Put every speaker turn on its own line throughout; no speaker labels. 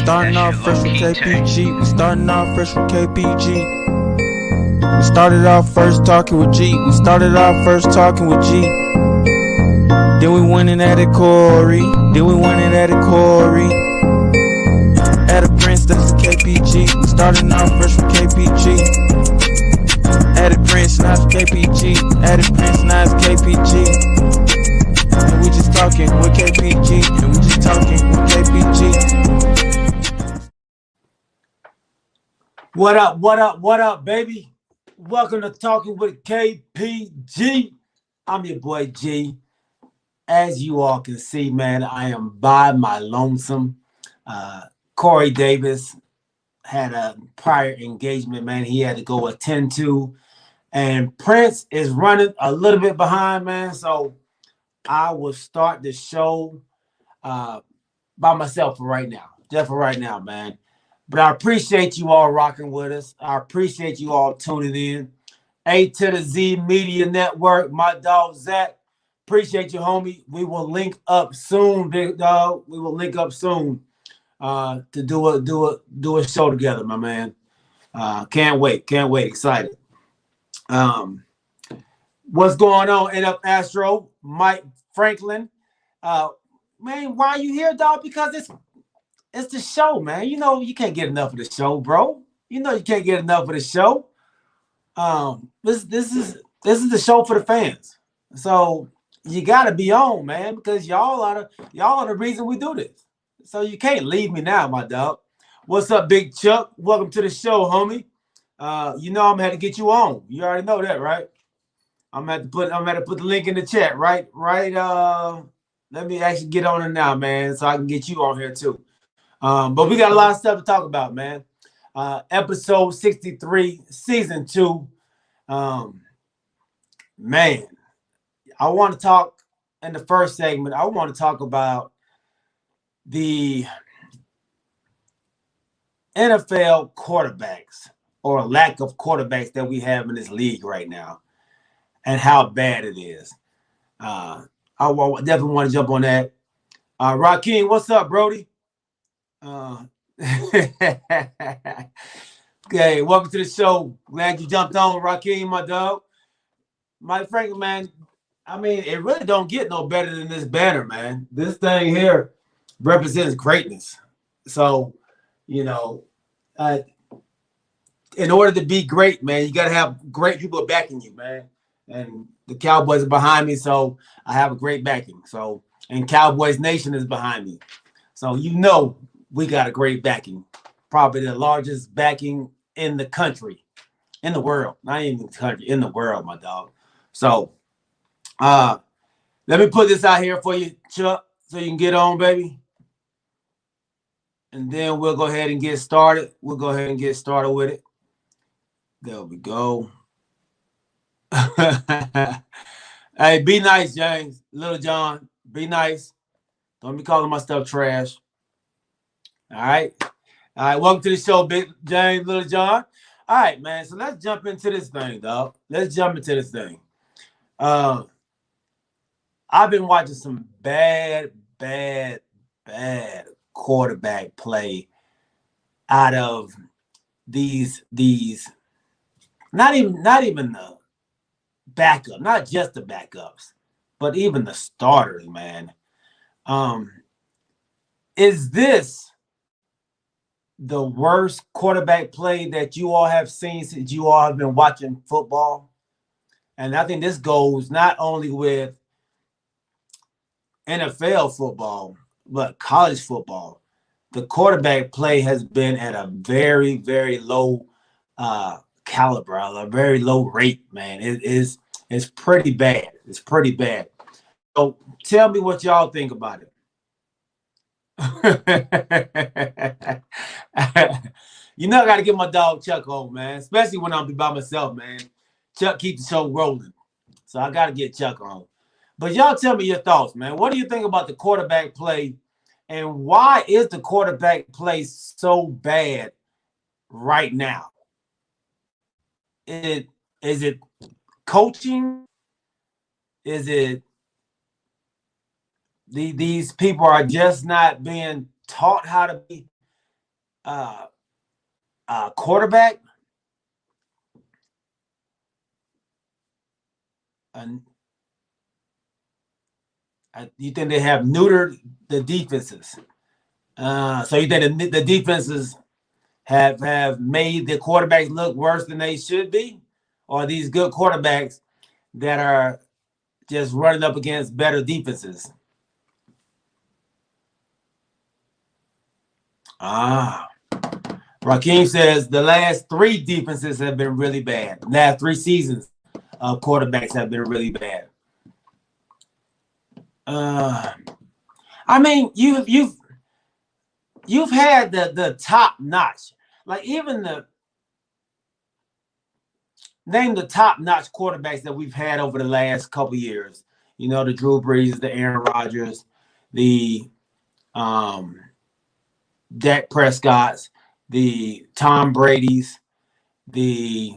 starting off fresh with KPG. We starting off fresh with KPG. We started off first talking with G. We started off first talking with G. Then we went and added Corey. Then we went and added Corey. Added Prince, that's the KPG. We started off fresh with KPG. Added Prince, now it's KPG. Added Prince, now it's KPG. And we just talking with KPG. And we just talking with KPG.
What up, what up, what up, baby? Welcome to Talking with KPG. I'm your boy G. As you all can see, man, I am by my lonesome. Corey Davis had a prior engagement, man, he had to go attend to. And Prince is running a little bit behind, man. So I will start the show by myself for right now. Just for right now, man. But I appreciate you all rocking with us. I appreciate you all tuning in. A to the Z Media Network, my dog Zach. Appreciate you, homie. We will link up soon, big dog. We will link up soon to do a show together, my man. Can't wait. Excited. What's going on? NF Astro, Mike Franklin. Man, why are you here, dog? Because it's the show, man. You know you can't get enough of the show, bro. You know you can't get enough of the show. This is the show for the fans. So you gotta be on, man, because y'all are the reason we do this. So you can't leave me now, my dog. What's up, Big Chuck? Welcome to the show, homie. You know I'm gonna have to get you on. You already know that, right? I'm gonna have to put the link in the chat, right? Let me actually get on it now, man, so I can get you on here too. But we got a lot of stuff to talk about, man. Episode 63, season 2. Man, I want to talk in the first segment. I want to talk about the NFL quarterbacks or lack of quarterbacks that we have in this league right now and how bad it is. I definitely want to jump on that. Rakeem, what's up, Brody? Okay, welcome to the show. Glad you jumped on, Rakeem, my dog. Mike Franklin, man, I mean, it really don't get no better than this banner, man. This thing here represents greatness. So, you know, in order to be great, man, you got to have great people backing you, man. And the Cowboys are behind me, so I have a great backing. So, and Cowboys Nation is behind me. So, you know, we got a great backing. Probably the largest backing in the country, in the world. Not even the country, in the world, my dog. So, let me put this out here for you, Chuck, so you can get on, baby. And then we'll go ahead and get started. We'll go ahead and get started with it. There we go. Hey, be nice, James. Little John, be nice. Don't be calling my stuff trash. All right. All right. Welcome to the show, Big James, Little John. All right, man. So let's jump into this thing, dog. Let's jump into this thing. I've been watching some bad quarterback play out of these not even the backup, not just the backups, but even the starters, man. Is this the worst quarterback play that you all have seen since you all have been watching football? And I think this goes not only with NFL football, but college football. The quarterback play has been at a very, very low caliber, a very low rate, man. It's pretty bad. It's pretty bad. So tell me what y'all think about it. You know I got to get my dog Chuck on, man, especially when I'm by myself, man. Chuck keeps the show rolling. So I got to get Chuck on. But y'all tell me your thoughts, man. What do you think about the quarterback play? And why is the quarterback play so bad right now? Is it coaching? Is it these people are just not being taught how to be quarterback. And you think they have neutered the defenses? So you think the defenses have made the quarterbacks look worse than they should be, or are these good quarterbacks that are just running up against better defenses? Raheem says the last 3 defenses have been really bad. Last 3 seasons of quarterbacks have been really bad. I mean, you've had the top notch, like even name the top notch quarterbacks that we've had over the last couple years. You know, the Drew Brees, the Aaron Rodgers, the Dak Prescott's, the Tom Brady's, the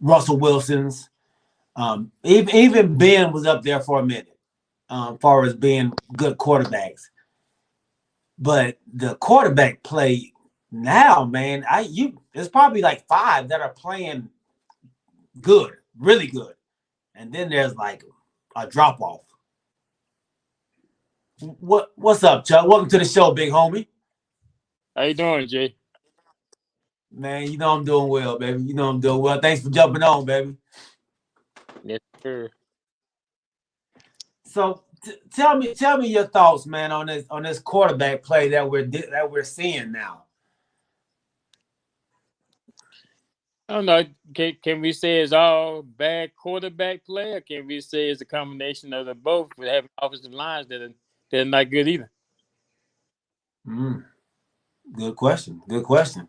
Russell Wilson's. Even Ben was up there for a minute, as far as being good quarterbacks. But the quarterback play now, man, there's probably like 5 that are playing good, really good, and then there's like a drop off. What's up, Chuck? Welcome to the show, big homie.
How you doing, Jay?
Man, you know I'm doing well, baby. You know I'm doing well. Thanks for jumping on, baby.
Yes, sir.
So tell me your thoughts, man, on this quarterback play that we're seeing now.
I don't know. Can we say it's all bad quarterback play, or can we say it's a combination of the both with having offensive lines that are not good either?
Good question. Good question.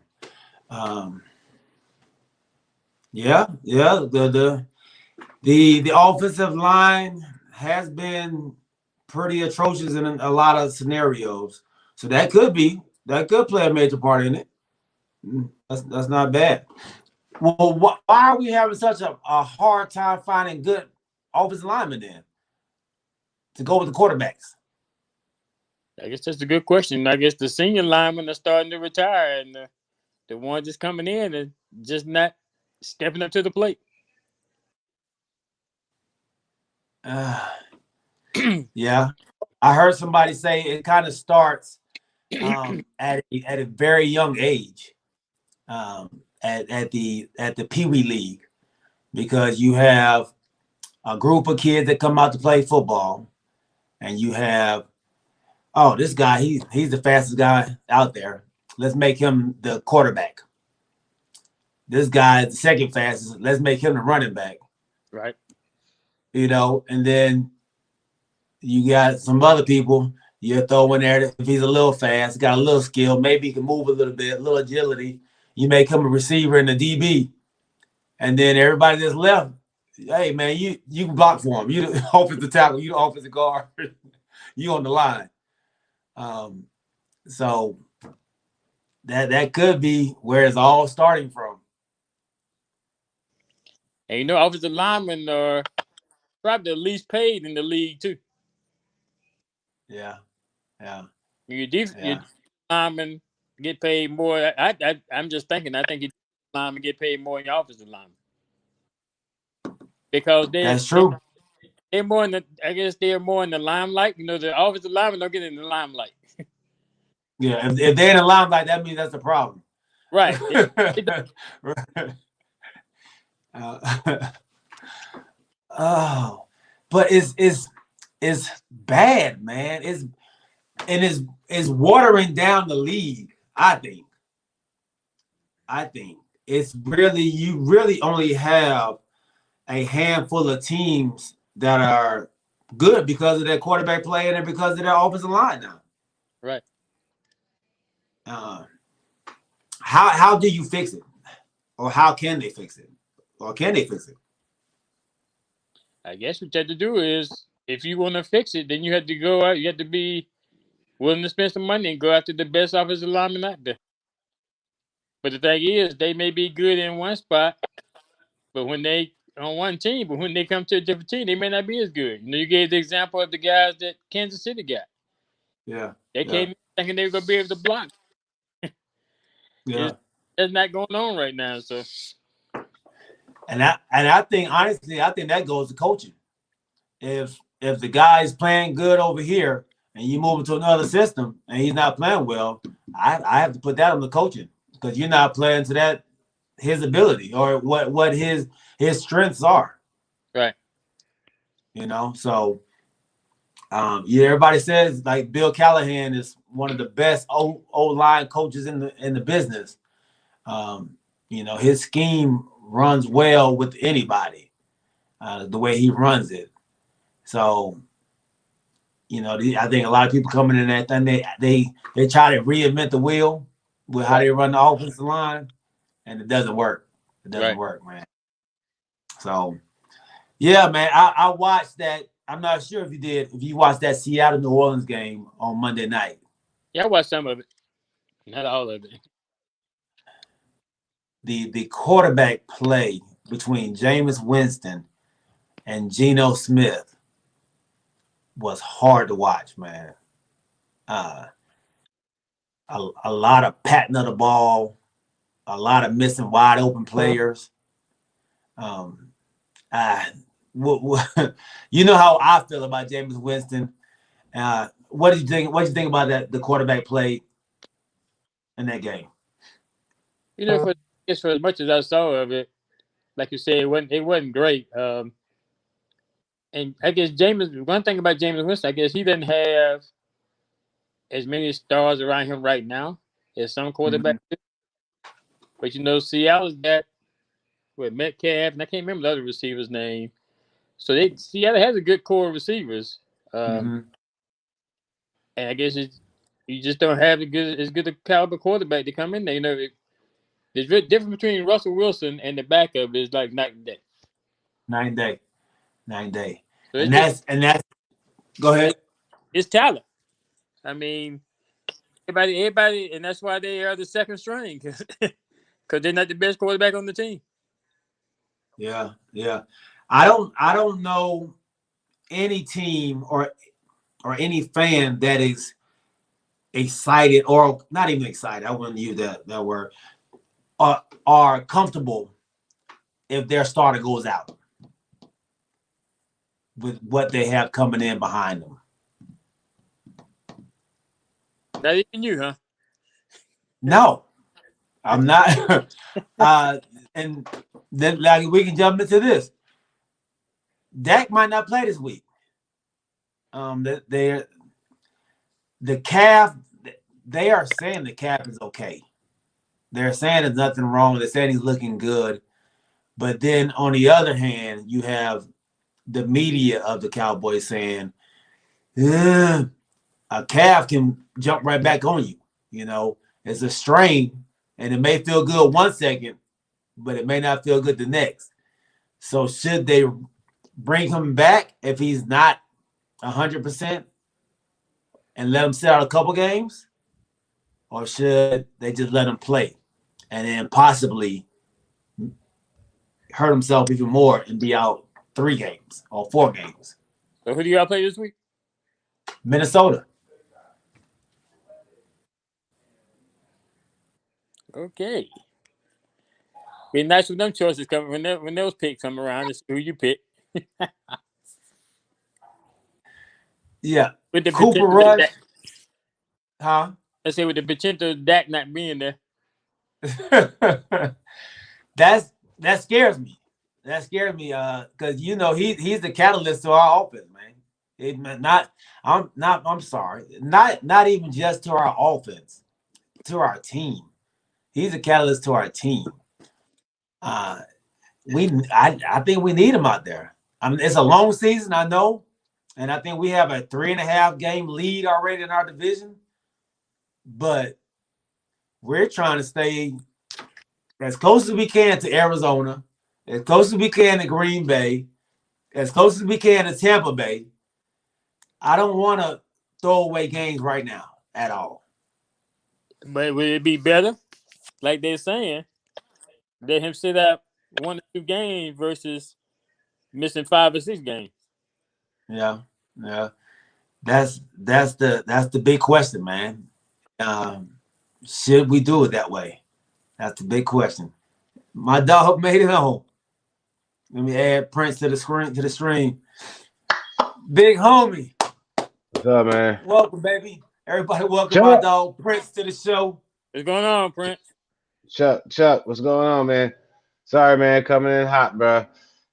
Yeah. The offensive line has been pretty atrocious in a lot of scenarios, so that could play a major part in it. That's not bad. Well, why are we having such a hard time finding good offensive linemen then to go with the quarterbacks?
I guess that's a good question. I guess the senior linemen are starting to retire, and the ones just coming in and just not stepping up to the plate.
Yeah, I heard somebody say it kind of starts at a very young age, at the Pee Wee League, because you have a group of kids that come out to play football, and you have, oh, this guy, he's the fastest guy out there. Let's make him the quarterback. This guy is the second fastest. Let's make him the running back.
Right.
You know, and then you got some other people you throw in there. If he's a little fast, got a little skill, maybe he can move a little bit, a little agility. You make him a receiver in the DB. And then everybody that's left, hey, man, you can block for him. You the offensive tackle, you the offensive guard. You on the line. So that could be where it's all starting from.
And you know, offensive linemen are probably the least paid in the league too.
Yeah.
Your linemen get paid more. I'm just thinking. I think your linemen get paid more than your offensive linemen because
that's true.
They're more in the. I guess they're more in the limelight. You know, the offensive linemen don't get in the limelight.
Yeah, if they're in the limelight, that means that's a problem.
Right.
Oh, but it's bad, man. It's watering down the league. I think it's really, you really only have a handful of teams that are good because of their quarterback play and because of their offensive line now.
Right.
How do you fix it, or how can they fix it, or can they fix it?
I guess what you have to do is, if you want to fix it, then you have to go out. You have to be willing to spend some money and go after the best offensive lineman out there. But the thing is, they may be good in one spot, but when they on one team, but when they come to a different team, they may not be as good. You know, you gave the example of the guys that Kansas City got.
Yeah.
They came in thinking they were gonna be able to block.
Yeah.
That's not going on right now. So,
And I think honestly, I think that goes to coaching. If the guy is playing good over here and you move into another system and he's not playing well, I have to put that on the coaching because you're not playing to that his ability or what his strengths are.
right.
So yeah, everybody says like Bill Callahan is one of the best O line coaches in the business. His scheme runs well with anybody, the way he runs it. So, I think a lot of people coming in that thing, they try to reinvent the wheel with how they run the offensive line, and it doesn't work. It doesn't work, man. So, yeah, man, I watched that. I'm not sure if you did. If you watched that Seattle New Orleans game on Monday night.
Yeah, I watched some of it, not all of it.
The quarterback play between Jameis Winston and Geno Smith was hard to watch, man. A lot of patting of the ball, a lot of missing wide open players. You know how I feel about Jameis Winston. What do you think? What do you think about that? The quarterback play in that game.
For as much as I saw of it, like you said, it wasn't great. And I guess one thing about James Winston, I guess he doesn't have as many stars around him right now as some quarterbacks.
Mm-hmm.
But Seattle's got with Metcalf, and I can't remember the other receiver's name. So Seattle has a good core of receivers,
Mm-hmm.
and I guess you just don't have as good a caliber quarterback to come in there. The difference between Russell Wilson and the backup is like night and day.
9 day.
So
And that's go ahead.
It's talent. I mean, everybody, and that's why they are the second string because they're not the best quarterback on the team.
Yeah. I don't know any team or any fan that is excited or not even excited. I wouldn't use that word. Are comfortable if their starter goes out with what they have coming in behind them.
Not even you, huh?
No, I'm not. And then like we can jump into this. Dak might not play this week. The calf. They are saying the calf is okay. They're saying there's nothing wrong. They're saying he's looking good. But then on the other hand, you have the media of the Cowboys saying, a calf can jump right back on you. It's a strain, and it may feel good 1 second, but it may not feel good the next. So should they bring him back if he's not 100% and let him sit out a couple games? Or should they just let him play and then possibly hurt himself even more and be out 3 games or 4 games?
So who do you got to play this week?
Minnesota.
Okay. Be nice when them choices come when those picks come around. It's who you pick.
Yeah.
With the
Cooper Rush. Huh?
Let's say with the potential of Dak not being there.
That scares me. That scares me. Because he's the catalyst to our offense, man. I'm sorry. Not even just to our offense, to our team. He's a catalyst to our team. I think we need him out there. I mean, it's a long season, I know, and I think we have a 3.5 game lead already in our division. But we're trying to stay as close as we can to Arizona, as close as we can to Green Bay, as close as we can to Tampa Bay. I don't want to throw away games right now at all.
But would it be better, like they're saying, let him sit out 1 or 2 games versus missing 5 or 6 games?
Yeah. that's the big question, man. Um, should we do it that way? That's the big question. My dog made it home. Let me add Prince to the screen to the stream. Big homie,
What's up, man?
welcome, baby. Everybody, welcome my
Chuck,
dog Prince to the show.
What's going on, Prince?
Chuck, what's going on, man? Sorry, man, coming in hot, bro.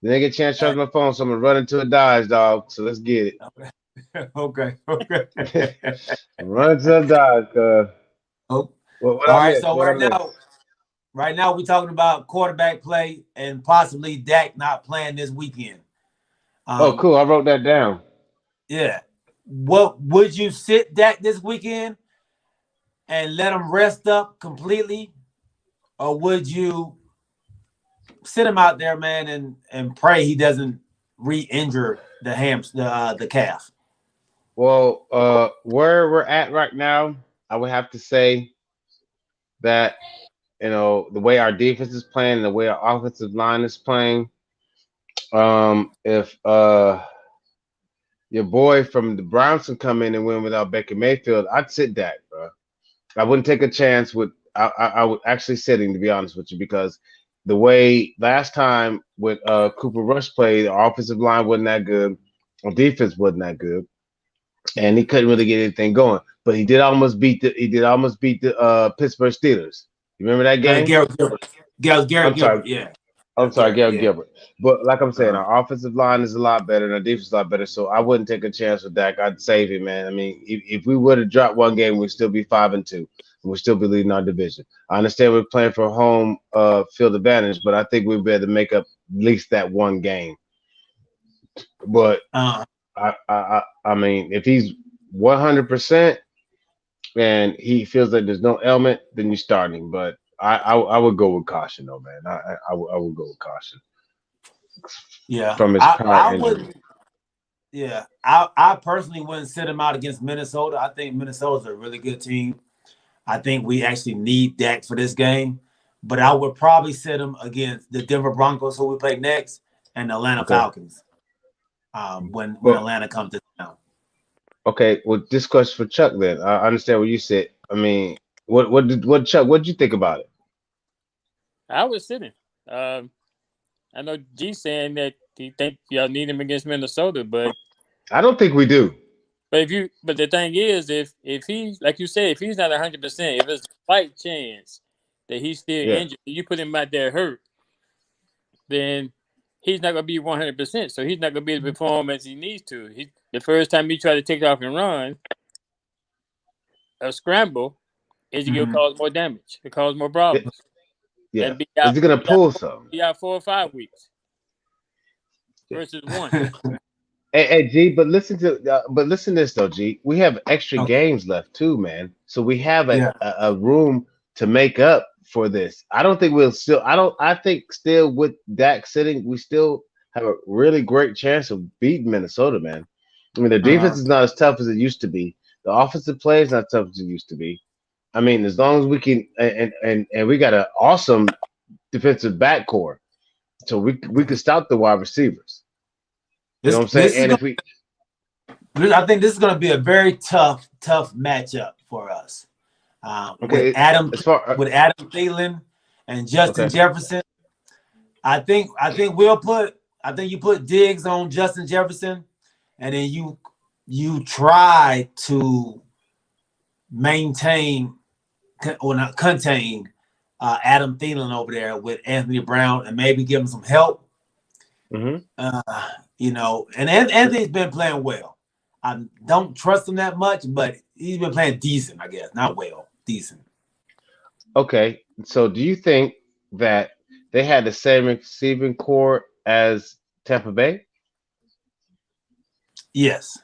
Didn't get a chance to charge my phone, so I'm gonna run into a Dodge, dog. So let's get
Okay.
it. I'm running to a Dodge, cuz.
Oh,
What
all
I
right.
miss?
So
What I miss?
right now, we're talking about quarterback play and possibly Dak not playing this weekend.
Oh, cool. I wrote that down.
Yeah. What would you sit Dak this weekend and let him rest up completely, or would you sit him out there, man, and pray he doesn't re-injure the calf?
Well, where we're at right now, I would have to say that the way our defense is playing, the way our offensive line is playing. If your boy from the Browns can come in and win without Baker Mayfield, I'd sit Dak, bro. I wouldn't take a chance with. I would actually sitting, to be honest with you, because the way last time with Cooper Rush played, our offensive line wasn't that good, our defense wasn't that good, and he couldn't really get anything going. But he did almost beat the Pittsburgh Steelers. You remember that game?
Garrett Gilbert. Garrett
I'm sorry.
Gilbert, yeah.
I'm sorry, Gail
Yeah.
Gilbert. But like I'm saying,
Uh-huh.
our offensive line is a lot better and our defense is a lot better. So I wouldn't take a chance with Dak. I'd save him, man. I mean, if we would have dropped one game, we'd still be 5-2. And we'd still be leading our division. I understand we're playing for home field advantage, but I think we'd be able to make up at least that one game. But I mean, if he's 100% and he feels like there's no ailment, then you start him. But I would go with caution, though, man. I would go with caution.
Yeah,
From his prior
I
injury.
wouldn't. Yeah, I personally wouldn't sit him out against Minnesota. I think Minnesota's a really good team. I think we actually need Dak for this game, but I would probably sit him against the Denver Broncos, who we play next, and the Atlanta Falcons. When Atlanta comes to town.
Okay, well, this question for Chuck then. I understand what you said. I mean, what Chuck? What did you think about it?
I was sitting. I know G saying that he think y'all need him against Minnesota, but
I don't think we do.
but the thing is, if he, like you said, if he's not 100%, if it's a slight chance that he's still injured, you put him out there hurt, then he's not gonna be 100%. So he's not gonna be able to perform as he needs to. The first time he tried to take off and run, a scramble, is gonna cause more damage. It cause more problems.
Yeah, is he gonna pull something?
Be out 4 or 5 weeks versus 1.
Hey, G, but listen to this though, G. We have extra games left too, man. So we have a room to make up for this. I don't think we'll still. I think still with Dak sitting, we still have a really great chance of beating Minnesota, man. I mean, the defense is not as tough as it used to be. The offensive play is not tough as it used to be. I mean, as long as we can, and we got an awesome defensive back core, so we can stop the wide receivers. You know what I'm saying?
I think this is going to be a very tough matchup for us. With Adam Thielen and Justin Jefferson, I think you put Diggs on Justin Jefferson, and then you try to maintain or not contain Adam Thielen over there with Anthony Brown and maybe give him some help. And Anthony's been playing well. I don't trust him that much, but he's been playing decent, I guess. Not well, decent.
Okay, so do you think that they had the same receiving core as Tampa Bay?
Yes.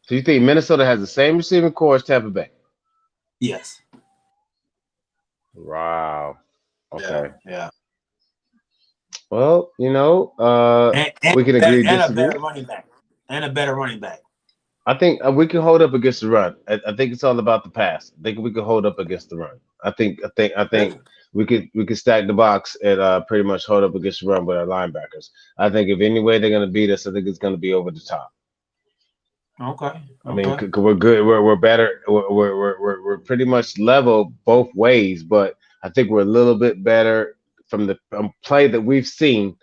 So you think Minnesota has the same receiving core as Tampa Bay?
Yes.
Wow. Okay.
Yeah.
Well, we can agree to disagree.
And a better running back.
I think we can hold up against the run. I think it's all about the pass. I think we can hold up against the run. I think we could stack the box and pretty much hold up against the run with our linebackers. I think if any way they're going to beat us, I think it's going to be over the top.
Okay.
I mean, we're good. We're better. We're pretty much level both ways, but I think we're a little bit better from the play that we've seen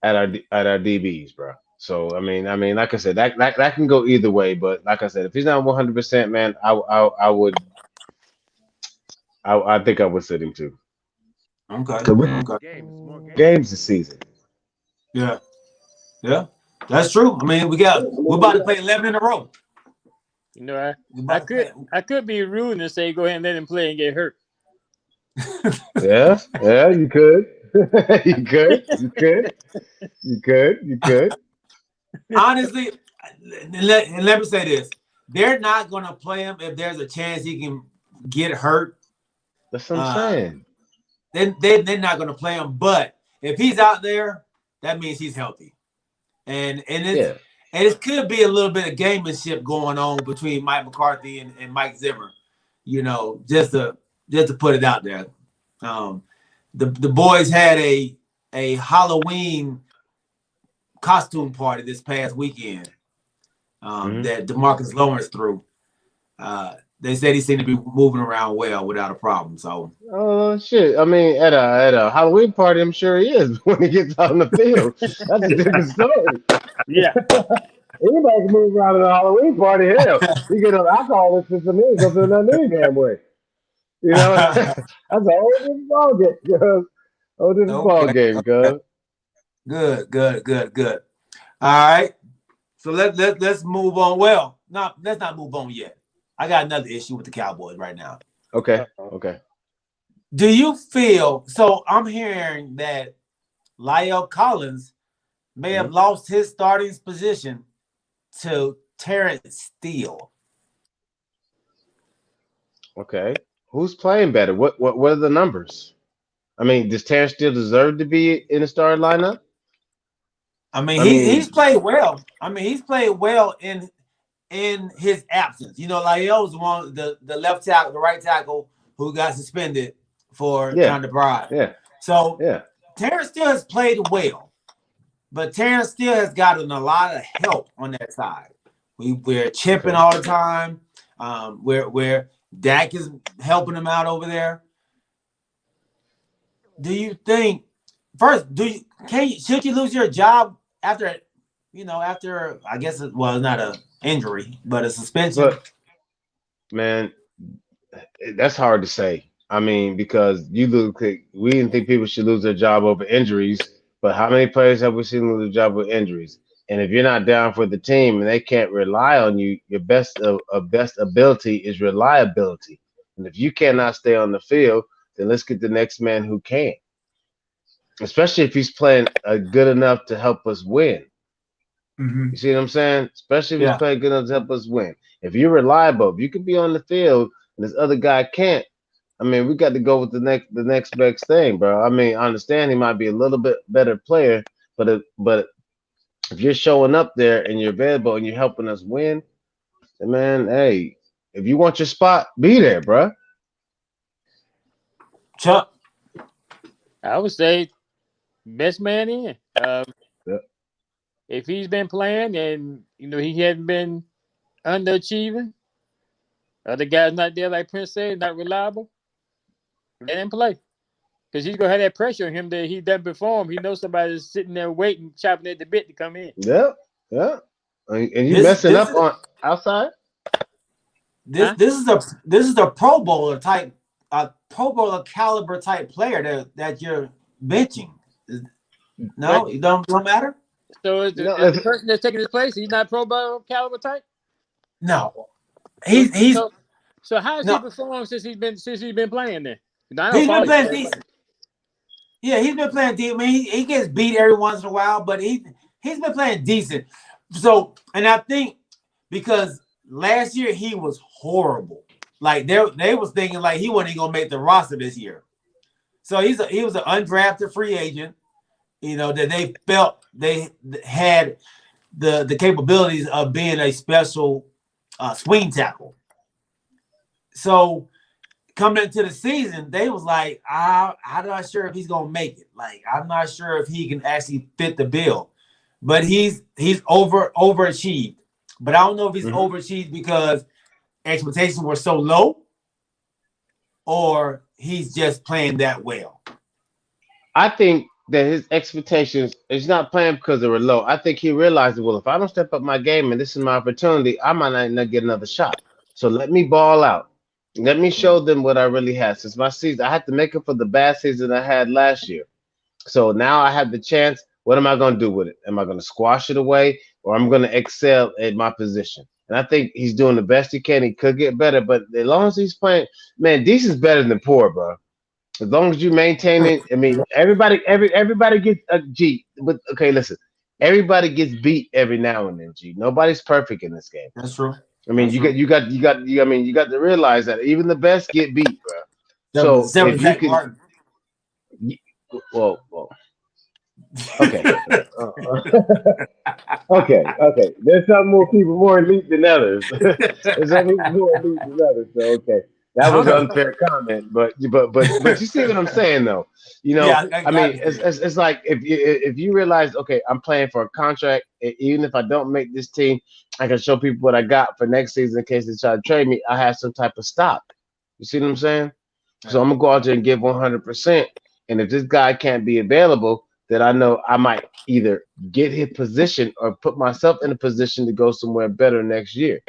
at our DBs, bro. So I mean, like I said, that can go either way. But like I said, if he's not 100%, man, I think I would sit him too.
Okay.
So we
Okay.
more games this season.
Yeah. Yeah. That's true. I mean, we're about to play 11 in a row.
You know, I could be rude and say go ahead and let him play and get hurt.
Yeah, yeah, you could. you could. You could. You could. You could.
Honestly, let me say this: they're not going to play him if there's a chance he can get hurt.
That's what I'm saying.
Then they're not going to play him. But if he's out there, that means he's healthy, and it could be a little bit of gamemanship going on between Mike McCarthy and Mike Zimmer. You know, just to put it out there. The boys had a Halloween costume party this past weekend that DeMarcus Lawrence threw. They said he seemed to be moving around well without a problem. So,
oh shit! I mean, at a Halloween party, I'm sure he is when he gets out on the field. That's a different story.
Yeah.
Anybody can move around at a Halloween party. Hell, you get an alcohol system in, go feel nothing any damn way. You know, that's a whole different ball game, cuz. Whole different ball game, cuz.
Good. All right. So let's move on. Well, let's not move on yet. I got another issue with the Cowboys right now.
Okay.
Do you feel so? I'm hearing that Lyle Collins may have lost his starting position to Terrence Steele.
Okay. Who's playing better? What are the numbers? I mean, does Terrence Steele deserve to be in the starting lineup?
I mean, he's played well. I mean, he's played well in his absence. You know, Lyle was one the left tackle, the right tackle who got suspended for trying to bribe.
Yeah.
So Terrence Steele has played well, but Terrence Steele has gotten a lot of help on that side. We're chipping all the time. Where Dak is helping him out over there. Do you think should you lose your job after I guess it's not an injury, but a suspension?
But, man, that's hard to say. I mean, because we didn't think people should lose their job over injuries, but how many players have we seen lose their job with injuries? And if you're not down for the team and they can't rely on you, your best ability is reliability. And if you cannot stay on the field, then let's get the next man who can. Especially if he's playing good enough to help us win. You see what I'm saying? Especially if he's playing good enough to help us win. If you're reliable, if you can be on the field and this other guy can't, I mean, we got to go with the next best thing, bro. I mean, I understand he might be a little bit better player, but if you're showing up there and you're available and you're helping us win, then man, hey, if you want your spot, be there, bro.
Chuck,
I would say best man in. If he's been playing and he hadn't been underachieving, other guys not there like Prince said, not reliable, let him play. Because he's gonna have that pressure on him that he doesn't perform. He knows somebody's sitting there waiting, chopping at the bit to come in.
Yeah. And you messing up on outside.
This is a Pro Bowler type, Pro Bowler caliber type player that you're benching. No, it don't matter.
So is the person that's taking his place, he's not Pro Bowl caliber type?
No. He's
so how has he performed since he's been playing then?
He's been playing decent. Yeah, he's been playing decent. I mean, he gets beat every once in a while, but he's been playing decent. So, and I think because last year he was horrible. Like they was thinking like he wasn't even gonna make the roster this year. So he was an undrafted free agent. That they felt they had the capabilities of being a special swing tackle. So coming into the season, they was like, I'm not sure if he's gonna make it. Like, I'm not sure if he can actually fit the bill. But he's overachieved But I don't know if he's
Mm-hmm.
overachieved because expectations were so low, or he's just playing that well.
I think that his expectations is not playing because they were low. I think he realized, well, if I don't step up my game and this is my opportunity, I might not get another shot. So let me ball out. Let me show them what I really have. Since my season, I had to make up for the bad season I had last year. So now I have the chance. What am I going to do with it? Am I going to squash it away, or I'm going to excel at my position? And I think he's doing the best he can. He could get better, but as long as he's playing, man, decent's better than poor, bro. As long as you maintain it, I mean, everybody gets a G. But okay, listen, everybody gets beat every now and then. G. Nobody's perfect in this game.
That's true.
I mean,
That's true.
I mean, you got to realize that even the best get beat, bro. So
Except for
if you
Zach
can,
Martin.
well, okay. Okay. There's some more people more elite than others. There's some people more elite than others. So okay, that was an
Okay.
unfair comment, but you see what I'm saying though. You know,
Yeah, I
I
got
mean,
it.
it's like if you realize, okay, I'm playing for a contract, even if I don't make this team, I can show people what I got for next season in case they try to trade me. I have some type of stock. You see what I'm saying? So
Yeah.
I'm gonna go out there and give 100%. And if this guy can't be available, then I know I might either get his position or put myself in a position to go somewhere better next year.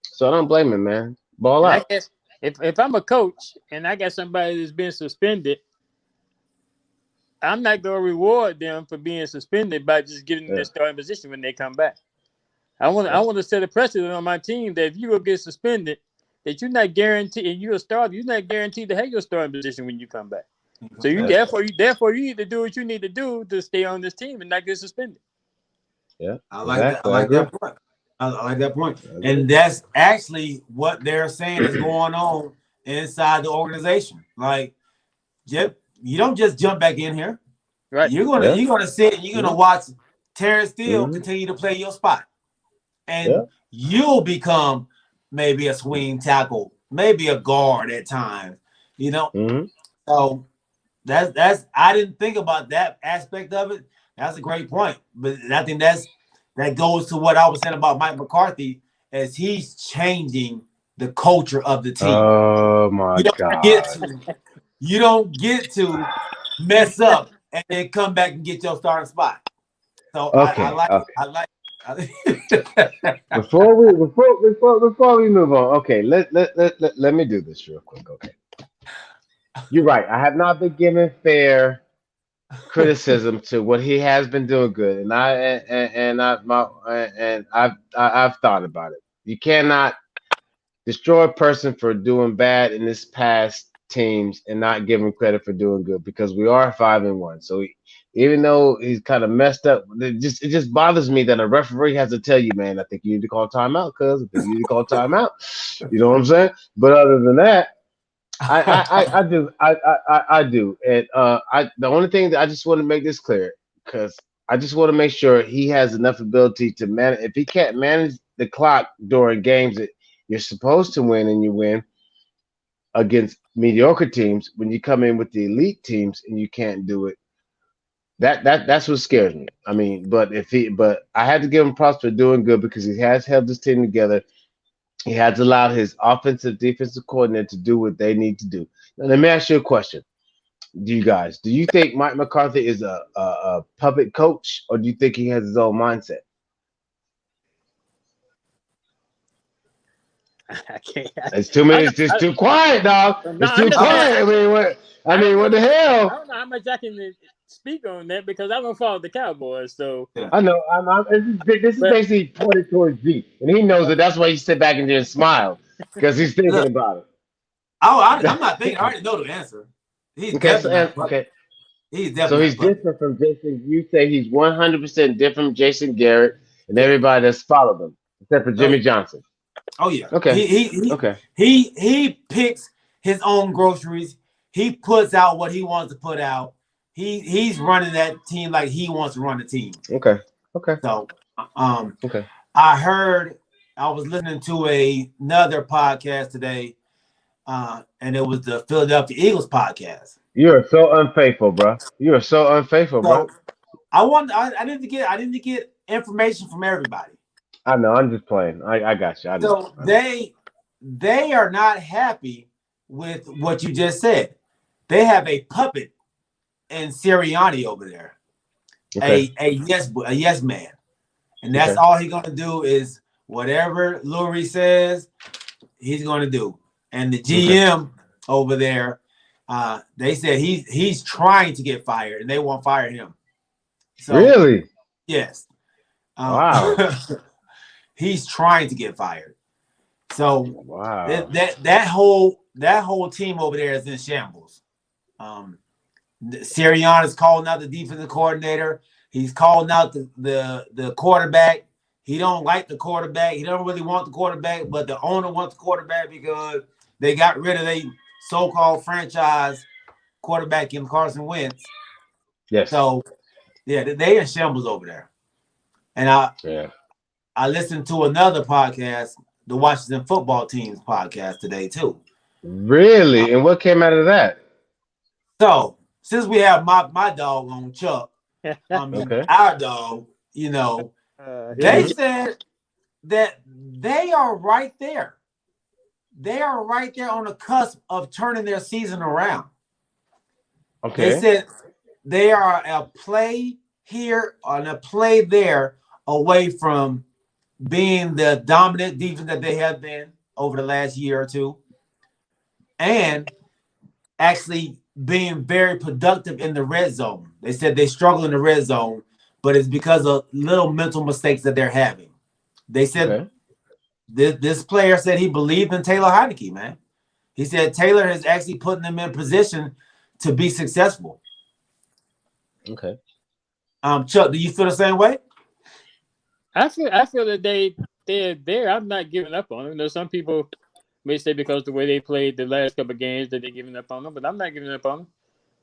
So I don't blame him, man. Ball
And I
out.
guess if I'm a coach and I got somebody that's been suspended, I'm not gonna reward them for being suspended by just giving them
Yeah,
their starting position when they come back. I want to set a precedent on my team that if you go get suspended, that you're not guaranteed and you're a starter, you're not guaranteed to have your starting position when you come back. So you
yeah,
therefore you need to do what you need to do to stay on this team and not get suspended.
yeah.
I like that. I
Exactly. I
like
agree.
that point. I like that point.
I agree.
And that's actually what they're saying is going on inside the organization. Like, Jip, you don't just jump back in here.
Right.
Yeah.
You're gonna sit and you're
Mm-hmm.
gonna watch Terrence Steele
Mm-hmm.
continue to play your spot.
Yeah.
And you'll become maybe a swing tackle, maybe a guard at times, you know.
Mm-hmm.
So that's I didn't think about that aspect of it. That's a great point. But I think that goes to what I was saying about Mike McCarthy as he's changing the culture of the team.
Oh my
You don't get
God.
to you don't get to mess up and then come back and get your starting spot. So I
Okay.
like it.
Okay.
I like
Before we move on, okay, let me do this real quick. Okay. You're right. I have not been given fair criticism to what he has been doing good, and I've thought about it. You cannot destroy a person for doing bad in this past teams and not give him credit for doing good because we are 5-1. So even though he's kind of messed up, it just bothers me that a referee has to tell you, man, I think you need to call timeout, cuz I think you need to call timeout. You know what I'm saying? But other than that, I do, and I the only thing that I just want to make this clear because I just want to make sure he has enough ability to manage. If he can't manage the clock during games that you're supposed to win and you win against mediocre teams, when you come in with the elite teams and you can't do it, that's what scares me. I mean, but I had to give him props for doing good because he has held this team together. He has allowed his offensive defensive coordinator to do what they need to do. Now, let me ask you a question. Do you think Mike McCarthy is a puppet coach, or do you think he has his own mindset?
I can't.
It's too
I
many.
don't
It's just
know.
too quiet, dog.
No,
It's
I'm
too
just saying.
quiet. I mean, what? I
I don't
mean,
know.
what the
I
hell?
don't know how much I can speak on that because I don't follow the Cowboys. So,
yeah.
I know. This is
but
basically pointed towards G, and he knows it. That's why he sit back in there and smile because he's thinking
Look,
about
I'm not thinking. I
it.
already know the answer. He's
Okay,
definitely not.
okay.
He's
So
definitely not
he's
a puppet.
different from Jason. You say he's 100% different from Jason Garrett and
Yeah.
everybody that's followed him, except for
Oh
Jimmy
yeah.
Johnson.
Oh yeah.
Okay, okay,
He picks his own groceries. He puts out what he wants to put out. He's running that team like he wants to run the team.
okay, okay,
So um
okay.
I was listening to another podcast today, and it was the Philadelphia Eagles podcast.
You are so unfaithful, bro. You are so unfaithful, bro.
So I didn't get information from everybody.
I know. I'm just playing. I got you. I know.
So they are not happy with what you just said. They have a puppet in Sirianni over there,
Okay.
a yes man, and that's
Okay.
all he's gonna do is whatever Lurie says he's gonna do. And the
Okay.
GM over there, they said he's trying to get fired, and they won't fire him. So
Really?
yes,
Wow.
he's trying to get fired. So
Wow.
that whole team over there is in shambles. Sirianni is calling out the defensive coordinator. He's calling out the quarterback. He don't like the quarterback. He don't really want the quarterback, but the owner wants the quarterback because they got rid of a so-called franchise quarterback in Carson Wentz.
Yes.
So yeah, they in shambles over there. And I listened to another podcast, the Washington Football Team's podcast today too.
Really? And what came out of that?
So since we have my dog on Chuck,
Okay.
our dog, they
Mm-hmm.
said that they are right there. They are right there on the cusp of turning their season around.
Okay.
They said they are a play here and a play there away from being the dominant defense that they have been over the last year or two, and actually being very productive in the red zone. They said they struggle in the red zone, but it's because of little mental mistakes that they're having. They said this player said he believed in Taylor Heineke, man. He said Taylor is actually putting them in position to be successful.
Okay.
Chuck, do you feel the same way?
I feel that they're there. I'm not giving up on them. Some people may say because the way they played the last couple of games that they're giving up on them, but I'm not giving up on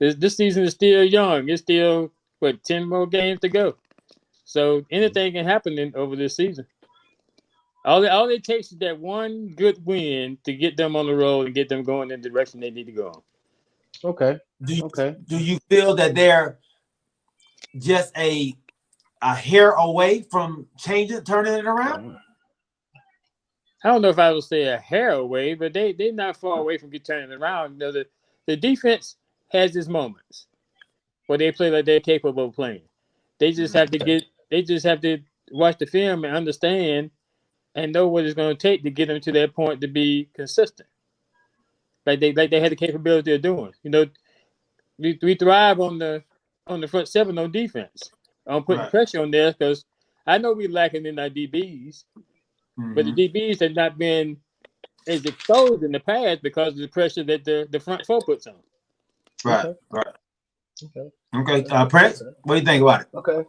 them. This season is still young. It's still 10 more games to go. So anything can happen over this season. All it takes is that one good win to get them on the road and get them going in the direction they need to go on.
Okay.
Do you feel that they're just a hair away from turning it around?
I don't know if I would say a hair away, but they're not far away from turning it around. The defense has its moments where they play like they're capable of playing. They just have to watch the film and understand and know what it's going to take to get them to that point to be consistent. Like they had the capability of doing. We thrive on the front seven on defense, on putting pressure on there because I know we're lacking in our DBs, but the DBs have not been as exposed in the past because of the pressure that the front four puts on.
Right. Okay. Prince, what do you think about it?
Okay.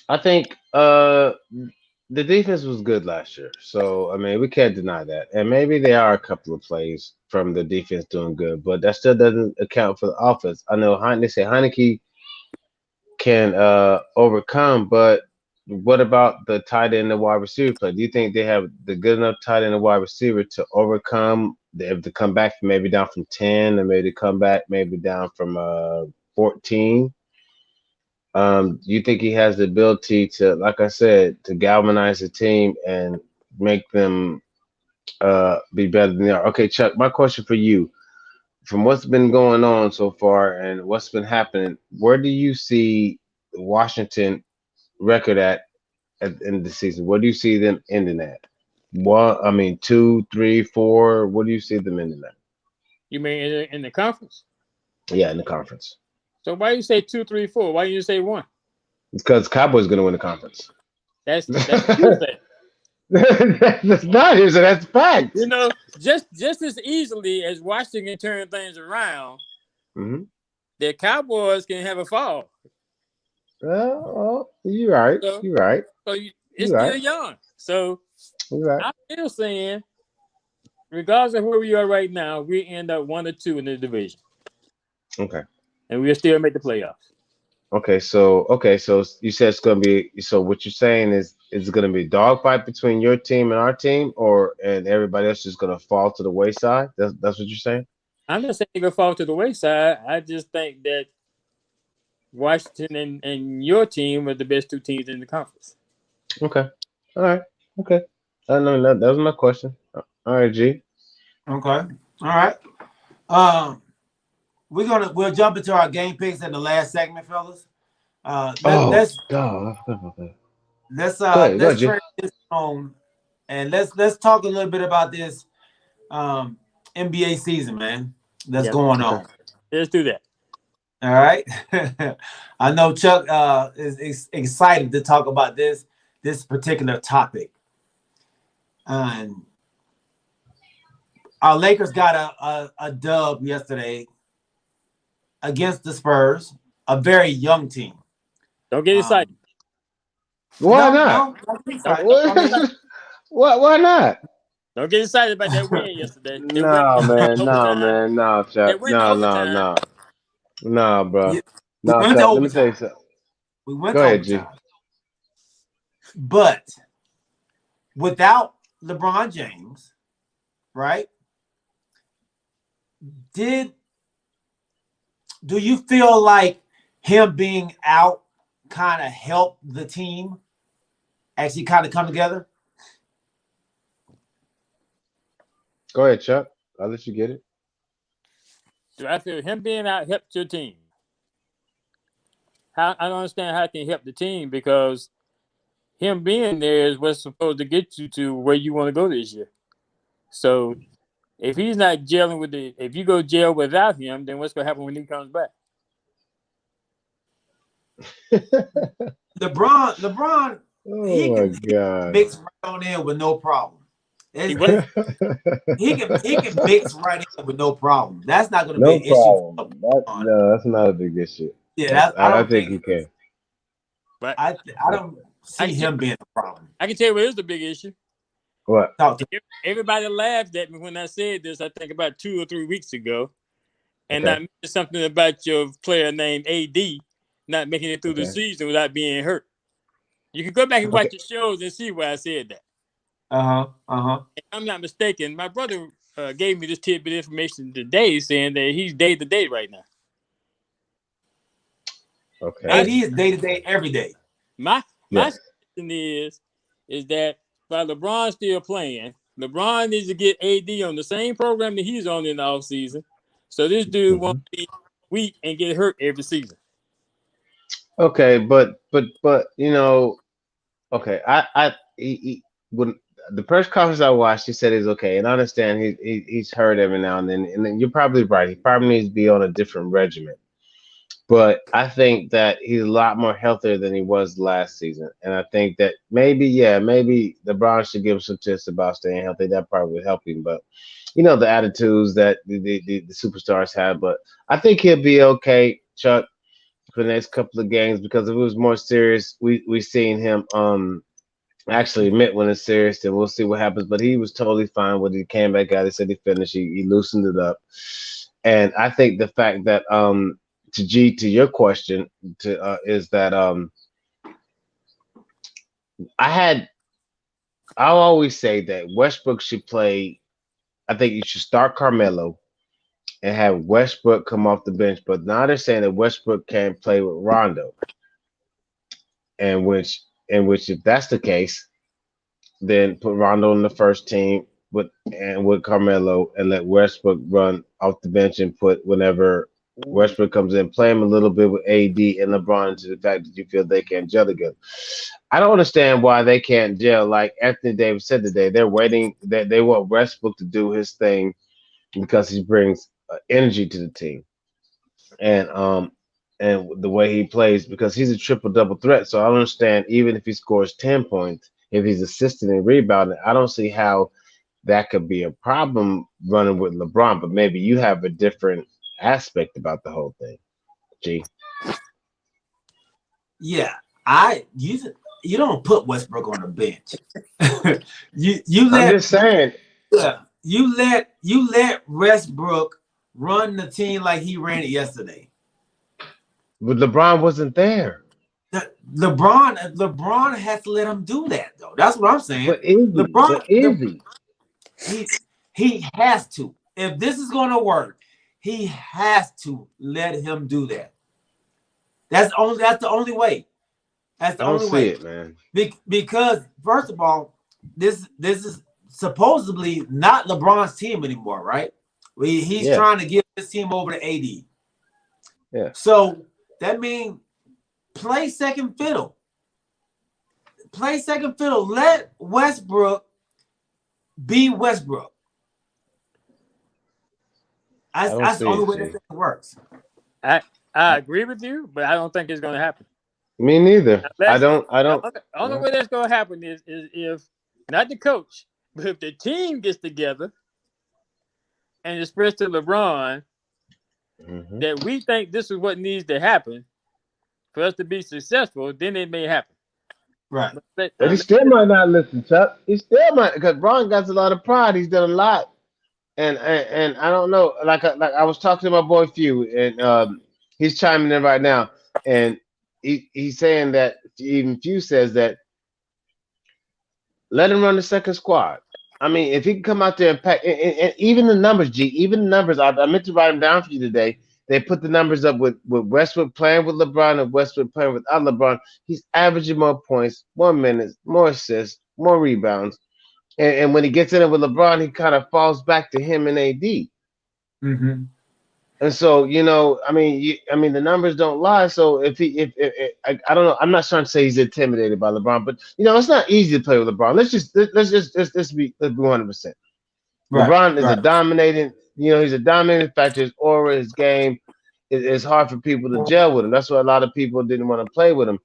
I think the defense was good last year, so I mean we can't deny that. And maybe there are a couple of plays from the defense doing good, but that still doesn't account for the offense. I know they say Heineke can overcome, but what about the tight end and the wide receiver play? Do you think they have the good enough tight end and wide receiver to overcome? They have to come back maybe down from 10, and maybe come back maybe down from 14. You think he has the ability to, like I said, to galvanize the team and make them be better than they are? Okay, Chuck, my question for you, from what's been going on so far and what's been happening, where do you see Washington record at the end of the season? Where do you see them ending at? 2, 3, 4. What do you see them ending at?
You mean in the conference?
Yeah, in the conference.
So why you say 2, 3, 4? Why you say 1?
Because Cowboys going to win the conference.
That's Tuesday.
That's not hearsay. That's fact.
Just as easily as Washington can turn things around, the Cowboys can have a fall.
Well, you're right. You're right.
So it's still young. So I'm still saying, regardless of where we are right now, we end up 1 or 2 in the division.
Okay.
And we'll still make the playoffs.
Okay, so you said it's gonna be. So what you're saying is it's gonna be a dogfight between your team and our team, and everybody else is gonna fall to the wayside. That's what you're saying.
I'm not saying it's gonna fall to the wayside. I just think that Washington and your team were the best two teams in the conference.
Okay. All right. Okay. I know that was my question. All right, G.
Okay. All right. We'll jump into our game picks in the last segment, fellas. Let,
Oh
let's
God. Okay.
let's
Go ahead. Go ahead,
let's
G.
trade this on and let's talk a little bit about this NBA season, man. That's
Yep.
going
Okay.
on.
Let's do that.
All right. I know Chuck is excited to talk about this particular topic. And our Lakers got a dub yesterday against the Spurs, a very young team.
Don't get excited.
Why
No,
not?
no, don't be
Don't,
excited.
don't
I
get
mean,
excited.
Why not?
Don't get excited about that win yesterday. They went
No, man. No,
overtime.
man. No,
They
Chuck.
went
No, no,
overtime.
no. No, bro.
yeah, we
No,
went to
Chuck. Let me tell you
overtime.
something.
We went
Go
to
ahead, G.
overtime. But without LeBron James, right? Did do you feel like him being out kind of helped the team actually kind of come together?
Go ahead, Chuck. I'll let you get it.
Do I feel him being out helped your team? How I don't understand how it can help the team because him being there is what's supposed to get you to where you want to go this year. So if he's not gelling with if you go jail without him, then what's gonna happen when he comes back?
LeBron, he
Oh my
can
God.
mix right on in with no problem.
He
It's,
what?
he can mix right in with no problem. That's not going to be
No
an issue for
problem.
LeBron.
No, that's not a big issue.
Yeah, I
I
don't
think
think
he can.
But
I don't
I
see
can tell,
him being a problem.
I can tell you what is the big issue.
What?
Talk to
Everybody laughed at me when I said this. I think about 2 or 3 weeks ago, and I
Okay.
mentioned something about your player named AD not making it through the
Okay.
season without being hurt. You can go back and
Okay.
watch the shows and see why I said that.
uh-huh.
If I'm not mistaken, my brother gave me this tidbit of information today saying that he's day to day right now. My
AD
Okay.
is day to day every day.
my
Yes.
suggestion is that while LeBron's still playing, LeBron needs to get AD on the same program that he's on in the offseason. So this dude
Hmm.
won't be weak and get hurt every season.
Okay, but okay. When the press conference I watched, he said he's okay, and I understand he's hurt every now and then you're probably right. He probably needs to be on a different regimen. But I think that he's a lot more healthier than he was last season. And I think that maybe LeBron should give him some tips about staying healthy. That probably would help him. But the attitudes that the superstars have. But I think he'll be okay, Chuck, for the next couple of games because if it was more serious, we seen him actually admit when it's serious, then we'll see what happens. But he was totally fine when he came back out. He said he finished. He loosened it up. And I think the fact that to your question is that I'll always say that Westbrook should play. I think you should start Carmelo and have Westbrook come off the bench. But now they're saying that Westbrook can't play with Rondo, and which if that's the case, then put Rondo in the first team with Carmelo and let Westbrook run off the bench and put whenever Westbrook comes in, play him a little bit with AD and LeBron to the fact that you feel they can't gel together. I don't understand why they can't gel. Like Anthony Davis said today, they're waiting that they want Westbrook to do his thing because he brings energy to the team and the way he plays because he's a triple double threat. So I don't understand even if he scores 10 points, if he's assisting and rebounding, I don't see how that could be a problem running with LeBron. But maybe you have a different aspect about the whole thing. G.
Yeah, you don't put Westbrook on the bench. you
I'm
let
just saying.
you let Westbrook run the team like he ran it yesterday.
But LeBron wasn't there.
LeBron has to let him do that though. That's what I'm saying.
But is he?
LeBron,
But is he?
he has to. If this is going to work, he has to let him do that. That's the only way. That's the
I don't
only
see
way.
it, man.
Because first of all, this is supposedly not LeBron's team anymore, right? He's
Yeah,
trying to give his team over to AD.
yeah.
So that means play second fiddle. Play second fiddle. Let Westbrook be Westbrook.
I don't
That's the
see
only
it,
way this
G.
thing works.
I agree with you, but I don't think it's going to happen.
Me neither. I
Unless
don't. I
the
don't.
only way that's going to happen is if not the coach, but if the team gets together and express to LeBron
Mm-hmm.
that we think this is what needs to happen for us to be successful, then it may happen.
Right.
But he still might not listen, Chuck. He still might, because Bron got a lot of pride. He's done a lot, and I don't know. Like I was talking to my boy Few, and he's chiming in right now, and he's saying that even Few says that let him run the second squad. I mean, if he can come out there and pack, and even the numbers, G, even the numbers. I meant to write them down for you today. They put the numbers up with Westbrook playing with LeBron and Westbrook playing without LeBron. He's averaging more points, more minutes, more assists, more rebounds. And when he gets in it with LeBron, he kind of falls back to him and AD.
Mm-hmm.
And so, I mean, the numbers don't lie. So I don't know. I'm not trying to say he's intimidated by LeBron, but it's not easy to play with LeBron. Let's be 100%.
Right.
LeBron is a
Right.
dominating. He's a dominating factor. His aura, his game. It's hard for people to gel with him. That's why a lot of people didn't want to play with him.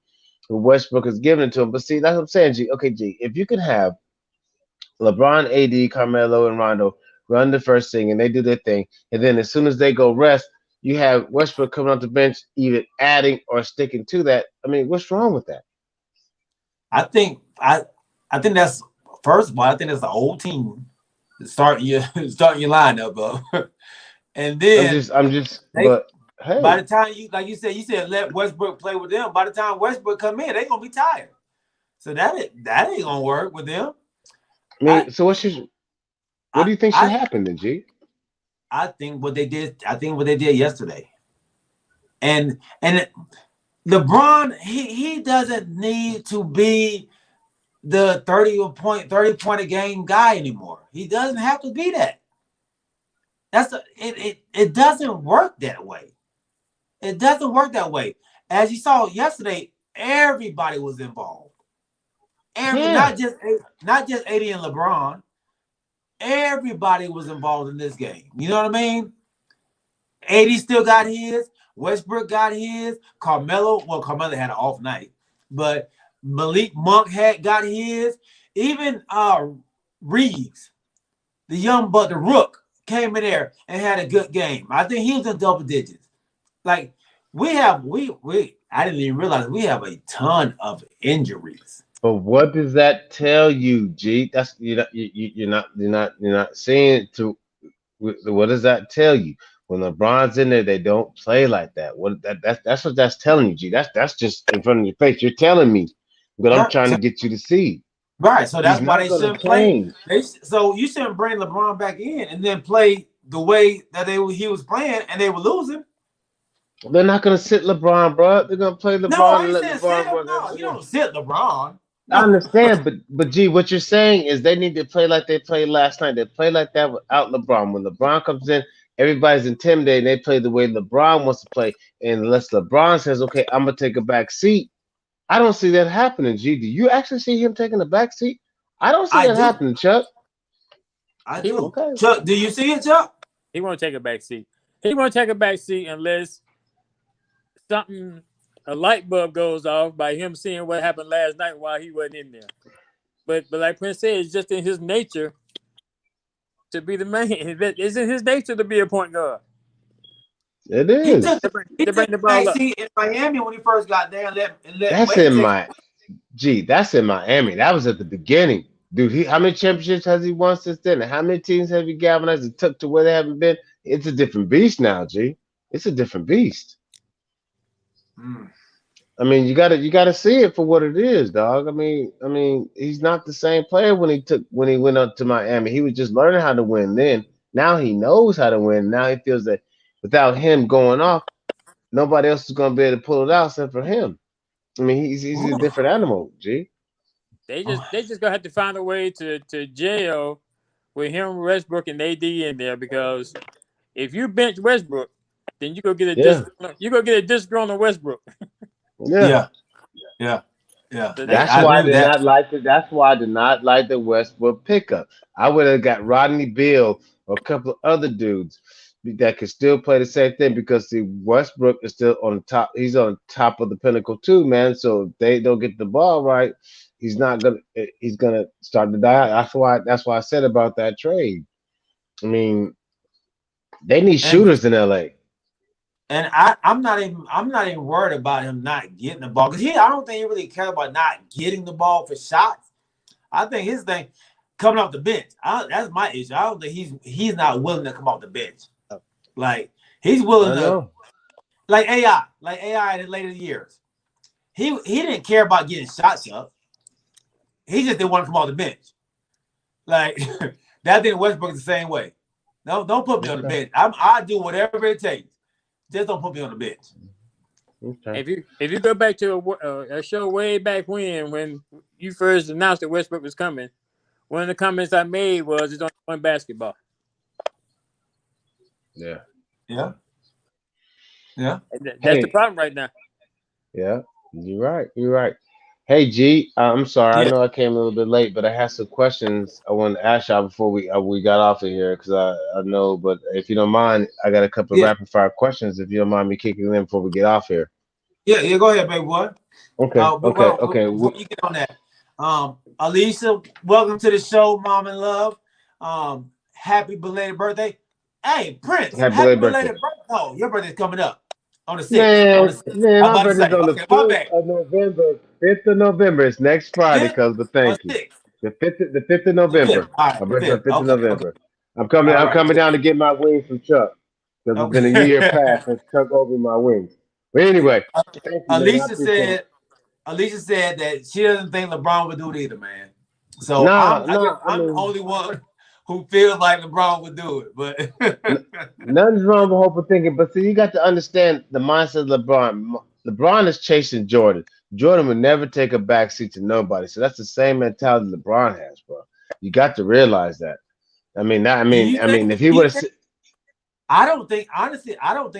Westbrook is giving it to him. But see, that's what I'm saying, G. Okay, G. If you can have LeBron, AD, Carmelo, and Rondo run the first thing, and they do their thing. And then as soon as they go rest, you have Westbrook coming off the bench, either adding or sticking to that. I mean, what's wrong with that?
I think that's first of all, I think that's the old team starting your lineup up. And then
I'm just,
they
but
by
hey,
the time you said let Westbrook play with them, by the time Westbrook come in, they're gonna be tired. So that ain't gonna work with them.
I
I
mean, so what do you think should
I
happen then, G?
I think what they did yesterday. And LeBron, he doesn't need to be the 30 point a game guy anymore. He doesn't have to be that. It doesn't work that way. It doesn't work that way. As you saw yesterday, everybody was involved.
Yeah,
Not just AD and LeBron. Everybody was involved in this game. You know what I mean? AD still got his. Westbrook got his. Carmelo had an off night, but Malik Monk got his. Even Reeves, the Rook, came in there and had a good game. I think he was in double digits. Like we I didn't even realize we have a ton of injuries.
but what does that tell you, G? That's you're not seeing it to. What does that tell you? When LeBron's in there, they don't play like that. That's what that's telling you, G. That's just in front of your face. You're telling me what I'm
Right.
trying to get you to see.
Right. So
He's
that's why
not
they
going to
shouldn't play.
change.
So you shouldn't bring LeBron back in and then play the way that he was playing and they were losing.
They're not going to sit LeBron, bro. They're going to play
No,
LeBron
I
and
ain't
let
saying sit
LeBron
him.
run
No, you
everything.
don't sit LeBron.
I
No.
understand, but G, what you're saying is they need to play like they played last night. They play like that without LeBron. When LeBron comes in, everybody's intimidated. They play the way LeBron wants to play, and unless LeBron says, "Okay, I'm gonna take a back seat," I don't see that happening. G, do you actually see him taking a back seat? I don't see
I
that
do.
happening, Chuck.
I
He
do.
Okay.
Chuck, do you see it, Chuck?
he won't take a back seat. He won't take a back seat unless something a light bulb goes off by him seeing what happened last night while he wasn't in there. But like Prince said, it's just in his nature to be the man. It's in his nature to be a point guard.
It
He took
is.
he
To
took
bring
the
the ball
back
up.
seat in Miami when he first got there and let
That's
Wade
in
take.
my G. That's in Miami. That was at the beginning, dude. How many championships has he won since then? And how many teams have he galvanized and took to where they haven't been? It's a different beast now, G. It's a different beast.
Mm.
I mean, you gotta see it for what it is, dog. I mean, he's not the same player when he went up to Miami. He was just learning how to win then. Now he knows how to win. Now he feels that without him going off, nobody else is going to be able to pull it out except for him. I mean, he's a different animal, G.
They just gonna have to find a way to jail with him, Westbrook, and AD in there, because if you bench Westbrook, then you go get a disgruntled Westbrook.
Yeah.
That's why I did not like it. That's why I did not like the Westbrook pickup. I would have got Rodney Beal or a couple of other dudes that could still play the same thing because the Westbrook is still on top. He's on top of the pinnacle too, man. So if they don't get the ball right, he's not gonna. He's gonna start to die. That's why I said about that trade. I mean, they need shooters in LA.
And I'm not even worried about him not getting the ball, because I don't think he really cares about not getting the ball for shots. I think his thing coming off the bench. That's my issue. I don't think he's not willing to come off the bench. Like he's willing to, like AI in the later years. He didn't care about getting shots up. He just didn't want to come off the bench. Like that thing Westbrook the same way. No, don't put me on the bench. I do whatever it takes. Just don't put me on the bench.
Okay. If you go back to a show way back when you first announced that Westbrook was coming, one of the comments I made was it's only one basketball.
Yeah.
That's the problem right now.
Yeah, you're right. Hey G, I'm sorry. I know I came a little bit late, but I had some questions I wanted to ask y'all before we got off of here, because I know. But if you don't mind, I got a couple of rapid fire questions. If you don't mind me kicking in before we get off here.
Yeah. Go ahead, baby boy.
Okay.
Before you get on that, Alicia, welcome to the show, Mom and Love. Happy belated birthday. Hey, Prince, happy belated birthday. Oh, your birthday's coming up. On the 6th.
Man, my birthday's on the 5th of November. 5th of November. It's next Friday, but thank you. The 5th of November. My birthday's on the 5th of November. I'm coming down to get my wings from Chuck, because it's been a year past since Chuck opened my wings. But anyway,
Alicia said that she doesn't think LeBron would do it either, man. So I'm the only one who feels like LeBron would do it, but
nothing's wrong with hopeful thinking. But see, you got to understand the mindset of LeBron. LeBron is chasing Jordan. Jordan would never take a backseat to nobody. So that's the same mentality LeBron has, bro. You got to realize that. I mean, if he would have,
I don't think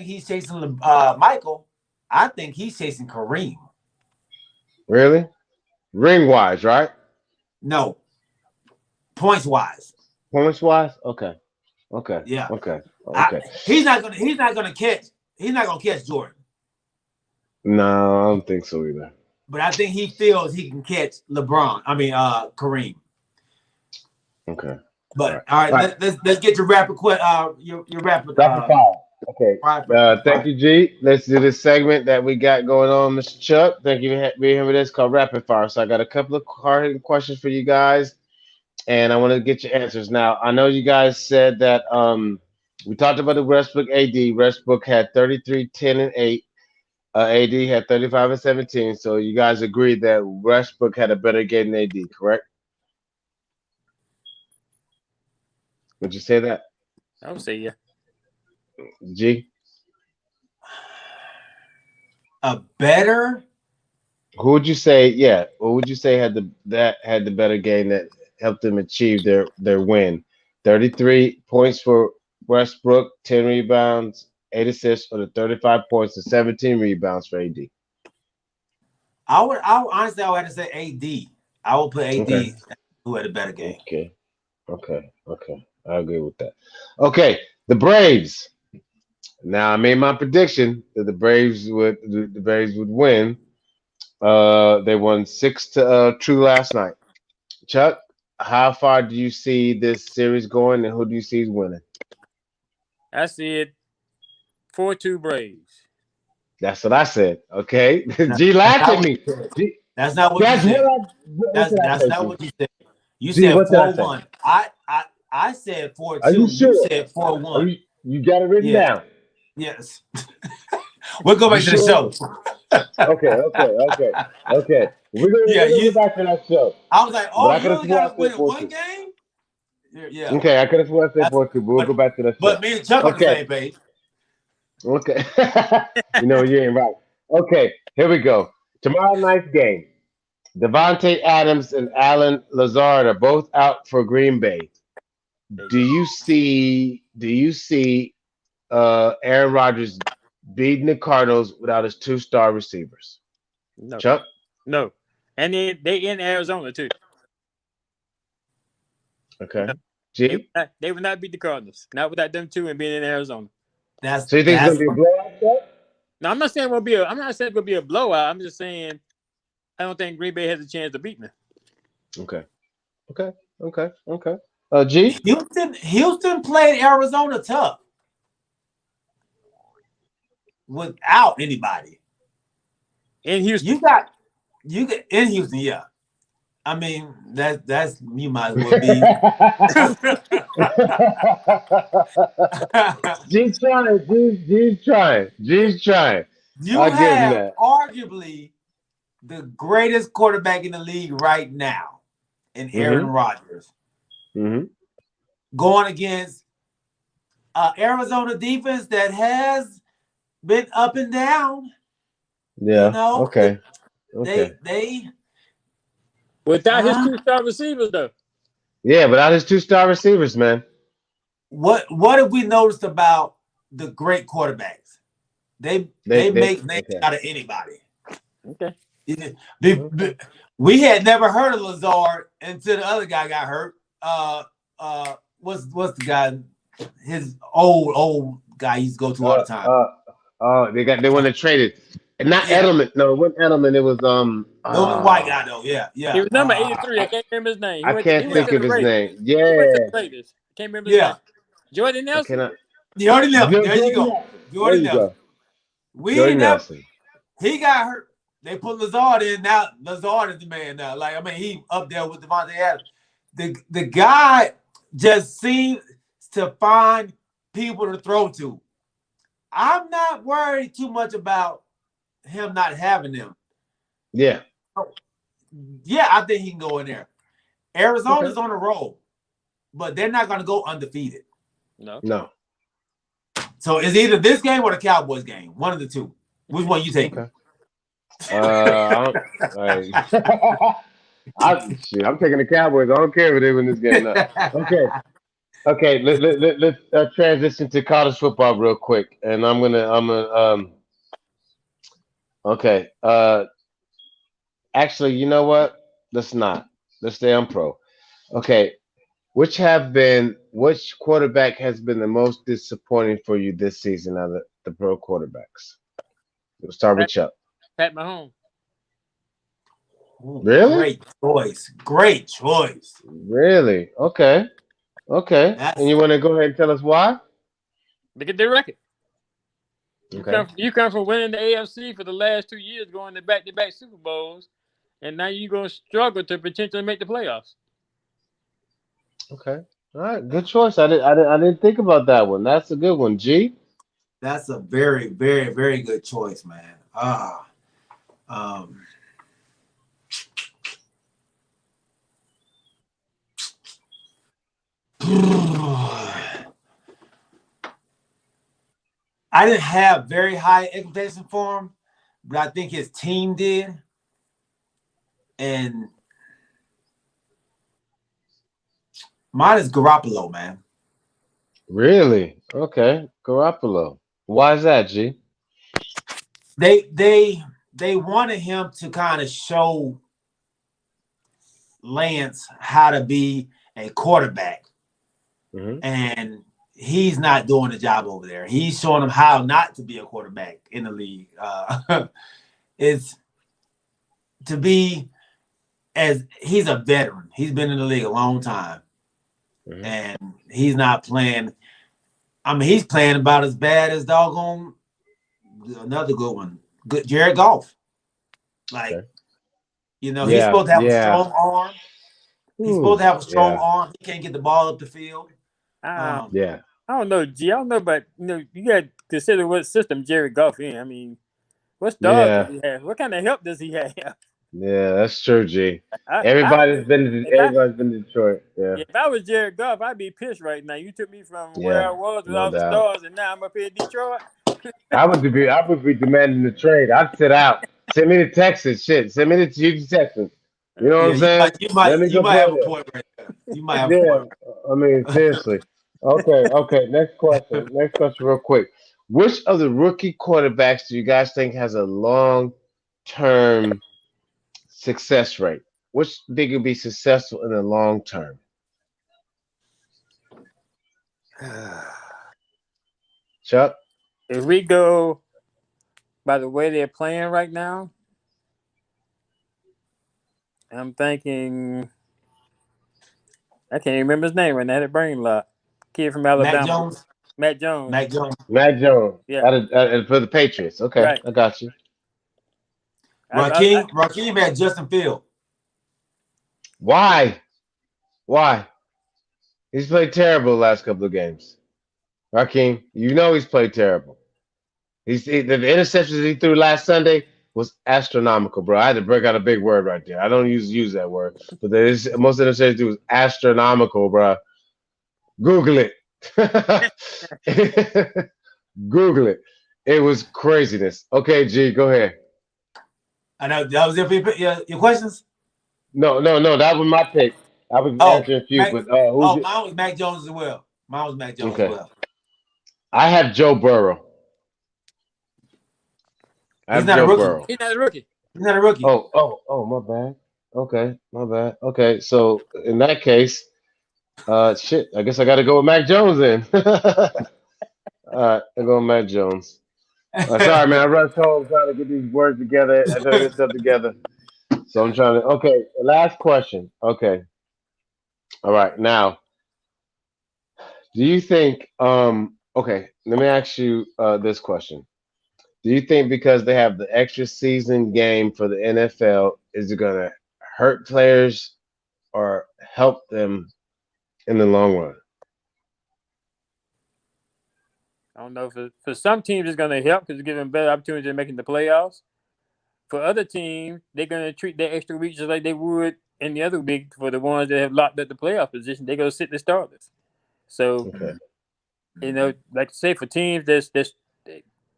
he's chasing Michael. I think he's chasing Kareem.
Really? Ring wise, right?
No. Points wise.
Okay.
Yeah.
Okay.
He's not gonna catch Jordan.
No, I don't think so either.
But I think he feels he can catch LeBron. I mean, Kareem.
Okay.
But all right. Let's get your rapid
fire. Okay. Thank you, G. Let's do this segment that we got going on, Mr. Chuck. Thank you for being here with us, called Rapid Fire. So I got a couple of hard questions for you guys, and I want to get your answers. Now, I know you guys said that we talked about the Westbrook AD. Westbrook had 33, 10, and 8. AD had 35 and 17. So you guys agreed that Westbrook had a better game than AD, correct? Would you say that?
I would say yeah.
G?
A better?
Who would you say? Yeah, who would you say had the better game that helped them achieve their win? 33 points for Westbrook, 10 rebounds, 8 assists, or the 35 points and 17 rebounds for AD?
I would honestly have to say AD. I would put AD who had a better game.
Okay. I agree with that. Okay, the Braves. Now I made my prediction that the Braves would win. They won 6-2 last night. Chuck, how far do you see this series going, and who do you see is winning?
I see it 4-2 Braves.
That's what I said. Okay, G laughed at me.
That's not what you said. That's not what you said. You said 4-1. I said 4-2.
Are you sure?
You said 4-1.
You got it written down.
Yes. We'll go back to the show.
Okay. We're gonna go back to that show.
I was like, you only got to win one game? Yeah.
Okay, I could have sworn I said 4-2, but we'll go back to that show.
But me and Chuck on the same page.
Okay. You know you ain't right. Okay, here we go. Tomorrow night's game. Devontae Adams and Alan Lazard are both out for Green Bay.
There you
Do
go.
you see? Aaron Rodgers beating the Cardinals without his two-star receivers?
No,
Chuck?
no, and they in Arizona too.
Okay.
No,
G?
they would not beat the Cardinals. Not without them two and being in Arizona.
That's
So you think it's gonna
that's
be a blowout, Chuck?
No, I'm not saying it will be a. I'm not saying it's gonna be a blowout. I'm just saying I don't think Green Bay has a chance to beat them.
Okay. Okay. Okay. Okay. G?
Houston played Arizona tough without anybody.
In Houston,
You get in Houston, yeah. I mean, that's you might as well be.
G's trying. G's trying. G's trying.
You
I'll give him
have
that.
arguably the greatest quarterback in the league right now, in Aaron
Mm-hmm.
Rodgers,
Mm-hmm.
going against Arizona defense that has been up and down. You
Yeah.
know,
Okay. Okay.
they
without his two-star receivers though.
Yeah, without his two-star receivers, man.
what have we noticed about the great quarterbacks? They make names
okay.
out of anybody.
Okay.
We had never heard of Lazard until the other guy got hurt. What's the guy? His old guy he used to go to all the time.
They want to trade it. And not Edelman. No, it wasn't Edelman. It was
The white guy though. Yeah.
He was number 83. I can't remember his name.
I can't think of his name. Yeah.
He went to the Raiders. Can't remember his name. Jordan
I
Nelson.
cannot.
Jordan Nelson. There you go. Jordan Nelson.
Jordan Nelson.
He got hurt. They put Lazard in. Now Lazard is the man now. Like, I mean, he up there with Devontae Adams. The guy just seems to find people to throw to. I'm not worried too much about him not having them.
Yeah.
Yeah, I think he can go in there. Arizona's on a roll, but they're not going to go undefeated.
No.
So it's either this game or the Cowboys game. One of the two. Which one you taking?
Okay. I'm taking the Cowboys. I don't care if they win this game. No. Okay. Let's transition to college football real quick, and I'm gonna. Okay. Actually, you know what? Let's not. Let's stay on pro. Okay. Which quarterback has been the most disappointing for you this season out of the pro quarterbacks? We'll start with Chuck.
Pat Mahomes.
Really?
Great choice.
Really? Okay. And you want to go ahead and tell us why?
Look at their record.
Okay.
You come from winning the AFC for the last 2 years, going to back-to-back Super Bowls, and now you're going to struggle to potentially make the playoffs.
Okay. All right. Good choice. I didn't think about that one. That's a good one. G.
That's a very, very, very good choice, man. I didn't have very high expectations for him, but I think his team did. And mine is Garoppolo, man.
Really? Okay. Garoppolo. Why is that, G?
They wanted him to kind of show Lance how to be a quarterback.
Mm-hmm.
And he's not doing the job over there. He's showing him how not to be a quarterback in the league. It's to be as he's a veteran. He's been in the league a long time. Mm-hmm. And he's not playing. I mean, he's playing about as bad as doggone another good one. Good Jared Goff. Like, he's supposed to have a strong arm. He's supposed to have a strong arm. He can't get the ball up the field.
I don't know, G. I don't know, but you got to consider what system Jared Goff in. I mean, what stars does he have? What kind of help does he have?
Yeah, that's true, G. Everybody's been to Detroit. Yeah.
If I was Jared Goff, I'd be pissed right now. You took me from where I was with all the stars, and now I'm up here in Detroit.
I would be demanding the trade. I'd sit out. Send me to Texas. Shit. Send me to Houston, Texas. You know what
Yeah,
I'm saying? Let me
you
go
might
play
have a
there.
point right there. You might have a
Yeah.
point.
I mean, seriously. Okay. Next question. Next question, real quick. Which of the rookie quarterbacks do you guys think has a long-term success rate? Which think will be successful in the long term? Chuck?
If we go by the way they're playing right now, I'm thinking I can't even remember his name right now. I had a brain lock. Kid from
Mac
Alabama,
Jones.
Matt Jones.
Mac Jones.
Matt Jones.
Yeah,
For the Patriots. Okay,
right.
I got you.
I
Raheem had Justin Field.
Why? Why? He's played terrible the last couple of games. Raheem, you know he's played terrible. The interceptions he threw last Sunday was astronomical, bro. I had to break out a big word right there. I don't use that word, but most interceptions do was astronomical, bro. Google it. Google it. It was craziness. Okay, G, go ahead.
I know that was your questions.
No. That was my pick. I was
Oh,
answering a few, but who's it?
mine was Mac Jones as well. Mine was Mac Jones as
Okay.
well.
I have Joe Burrow. I
He's
have
not a
Joe
rookie.
Burrow.
he's not a rookie.
He's not a rookie.
Oh, my bad. Okay, my bad. Okay, so in that case, shit, I guess I got to go with Mac Jones then. All right, I go with Mac Jones. Sorry, man. I rushed home trying to get these words together. I trying to get stuff together. So I'm trying to. Okay, last question. Okay. All right. Now, do you think? Okay. Let me ask you this question. Do you think because they have the extra season game for the NFL, is it gonna hurt players or help them in the long run?
I don't know. For some teams, it's going to help because it's giving them better opportunity to making the playoffs. For other teams, they're going to treat their extra week just like they would in the other week for the ones that have locked up the playoff position. They're going to sit the starters. So,
Okay.
like I say, for teams that's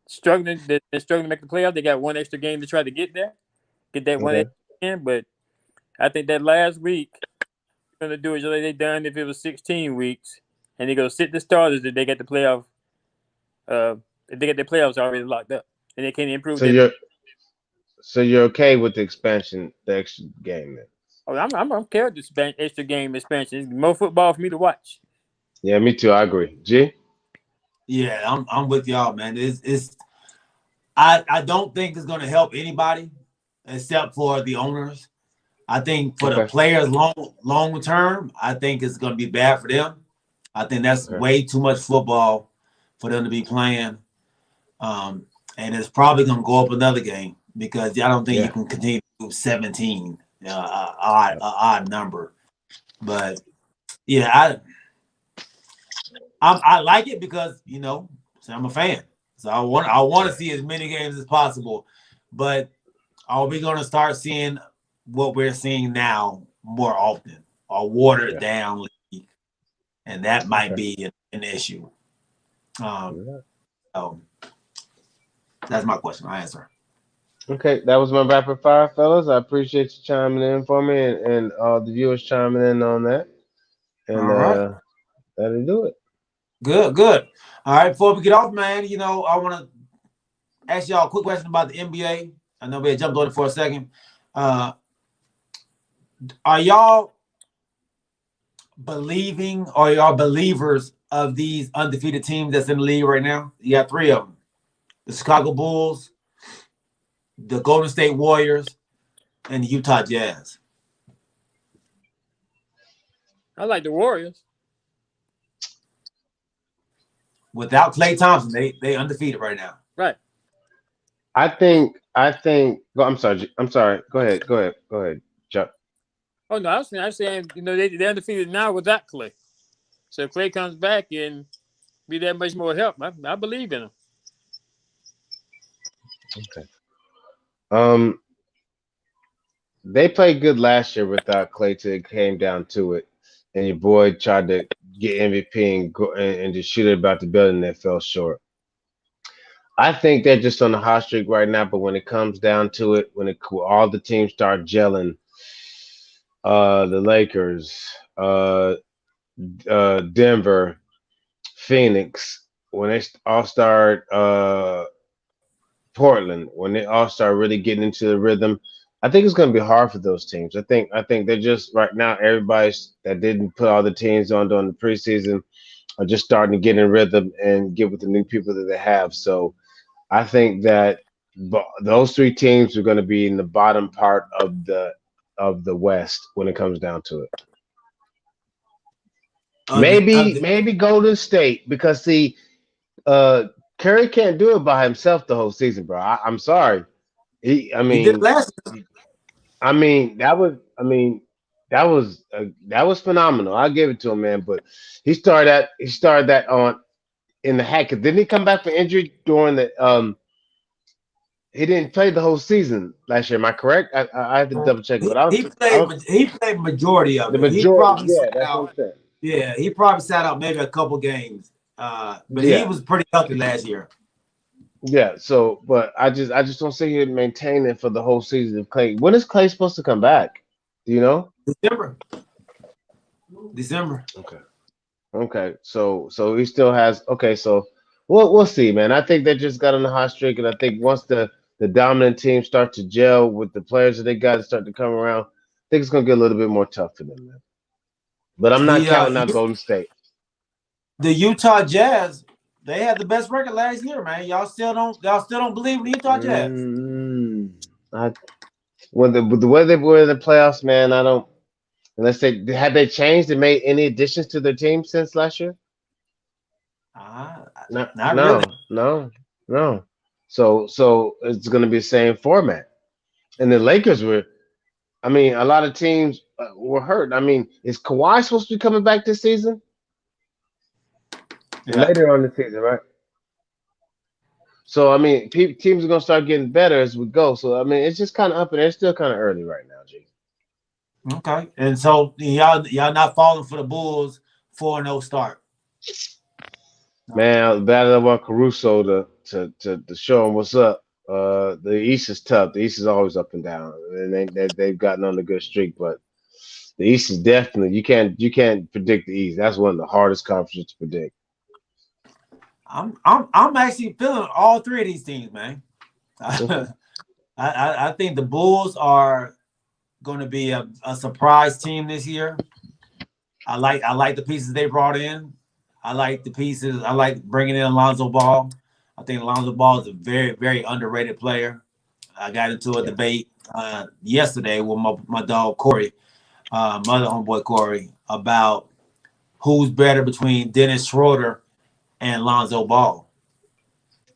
struggling, they're struggling to make the playoff, they got one extra game to try to get there, get that one
Okay.
extra in. But I think that last week, they're going to do it just like they done if it was 16 weeks. And they're going to sit the starters that they get the playoff. If they get their playoffs already locked up, and they can't improve
So
their.
you're okay with the expansion, the extra game then?
Oh, I'm okay with the extra game expansion. It's more football for me to watch.
Yeah, me too. I agree. G.
Yeah, I'm with y'all, man. I don't think it's going to help anybody except for the owners. I think for the
Okay.
players long term, I think it's going to be bad for them. I think that's
Okay.
way too much football for them to be playing. And it's probably going to go up another game because I don't think you
Yeah.
can continue to do 17, odd number. But yeah, I like it because I'm a fan, so I want to see as many games as possible. But are we going to start seeing what we're seeing now more often, or watered down league? And that might be an issue. So that's my question. My answer.
Okay, that was my rapid fire, fellas. I appreciate you chiming in for me and all the viewers chiming in on that. And
All right.
that'll do it.
Good. All right. Before we get off, man, I want to ask y'all a quick question about the NBA. I know we had jumped on it for a second. Are y'all believing, or y'all believers of these undefeated teams that's in the league right now? You got three of them: the Chicago Bulls, the Golden State Warriors, and the Utah Jazz.
I like the Warriors.
Without Klay Thompson, they undefeated right now.
Right.
I think. I'm sorry. Go ahead, Chuck.
Oh no, I was saying they're undefeated now without Klay. So if Klay comes back and be that much more help, I believe in him.
Okay. They played good last year without Clay till it came down to it, and your boy tried to get MVP and go and just shoot it about the building that fell short. I think they're just on a hot streak right now. But when it comes down to it, when all the teams start gelling, the Lakers, Denver, Phoenix, when they all start, Portland, when they all start really getting into the rhythm, I think it's going to be hard for those teams. I think they're just right now. Everybody's that didn't put all the teams on during the preseason are just starting to get in rhythm and get with the new people that they have. So I think that those three teams are going to be in the bottom part of the West when it comes down to it. Maybe Golden State because see, uh, Curry can't do it by himself the whole season, bro. I'm sorry. I
He did
mean,
last.
I mean that was phenomenal. I'll give it to him, man. But he started that on in the hack. Didn't he come back from injury during the He didn't play the whole season last year. Am I correct? I have to double check it, but
He played majority of
the
it. He
majority.
probably
Yeah,
sat
that's what
out.
I'm saying.
Yeah, he probably sat out maybe a couple games. But he
Yeah,
was pretty healthy last year.
yeah. So, but I just don't see him maintaining it for the whole season of Clay. When is Clay supposed to come back? Do you know?
December. December.
Okay. Okay. So he still has. Okay. So we'll see, man. I think they just got on the hot streak, and I think once the dominant team start to gel with the players that they got to start to come around, I think it's gonna get a little bit more tough for them, man. But I'm not counting out Golden State.
The Utah Jazz, they had the best record last year, man. Y'all still don't believe in the Utah Jazz?
Mm, I with the way they were in the playoffs, man, I don't. Unless they changed and made any additions to their team since last year.
Uh,
No,
Not really.
no, no, no. So it's going to be the same format. And the Lakers were. I mean, a lot of teams were hurt. I mean, is Kawhi supposed to be coming back this season?
Yeah.
Later on the season, right? So I mean, teams are going to start getting better as we go. So I mean, it's just kind of up and it's still kind of early right now, G.
Okay. And so y'all not falling for the Bulls 4-0 start. No.
Man, battle about Caruso to show them what's up. The East is tough. The East is always up and down, and they've gotten on a good streak. But the East is definitely you can't predict the East. That's one of the hardest conferences to predict.
I'm actually feeling all three of these teams, man.
Okay.
I think the Bulls are going to be a surprise team this year. I like the pieces they brought in. I like the pieces. I like bringing in Alonzo Ball. I think Alonzo Ball is a very, very underrated player. I got into a debate yesterday with my dog Corey, my other homeboy Corey, about who's better between Dennis Schroeder and Lonzo Ball.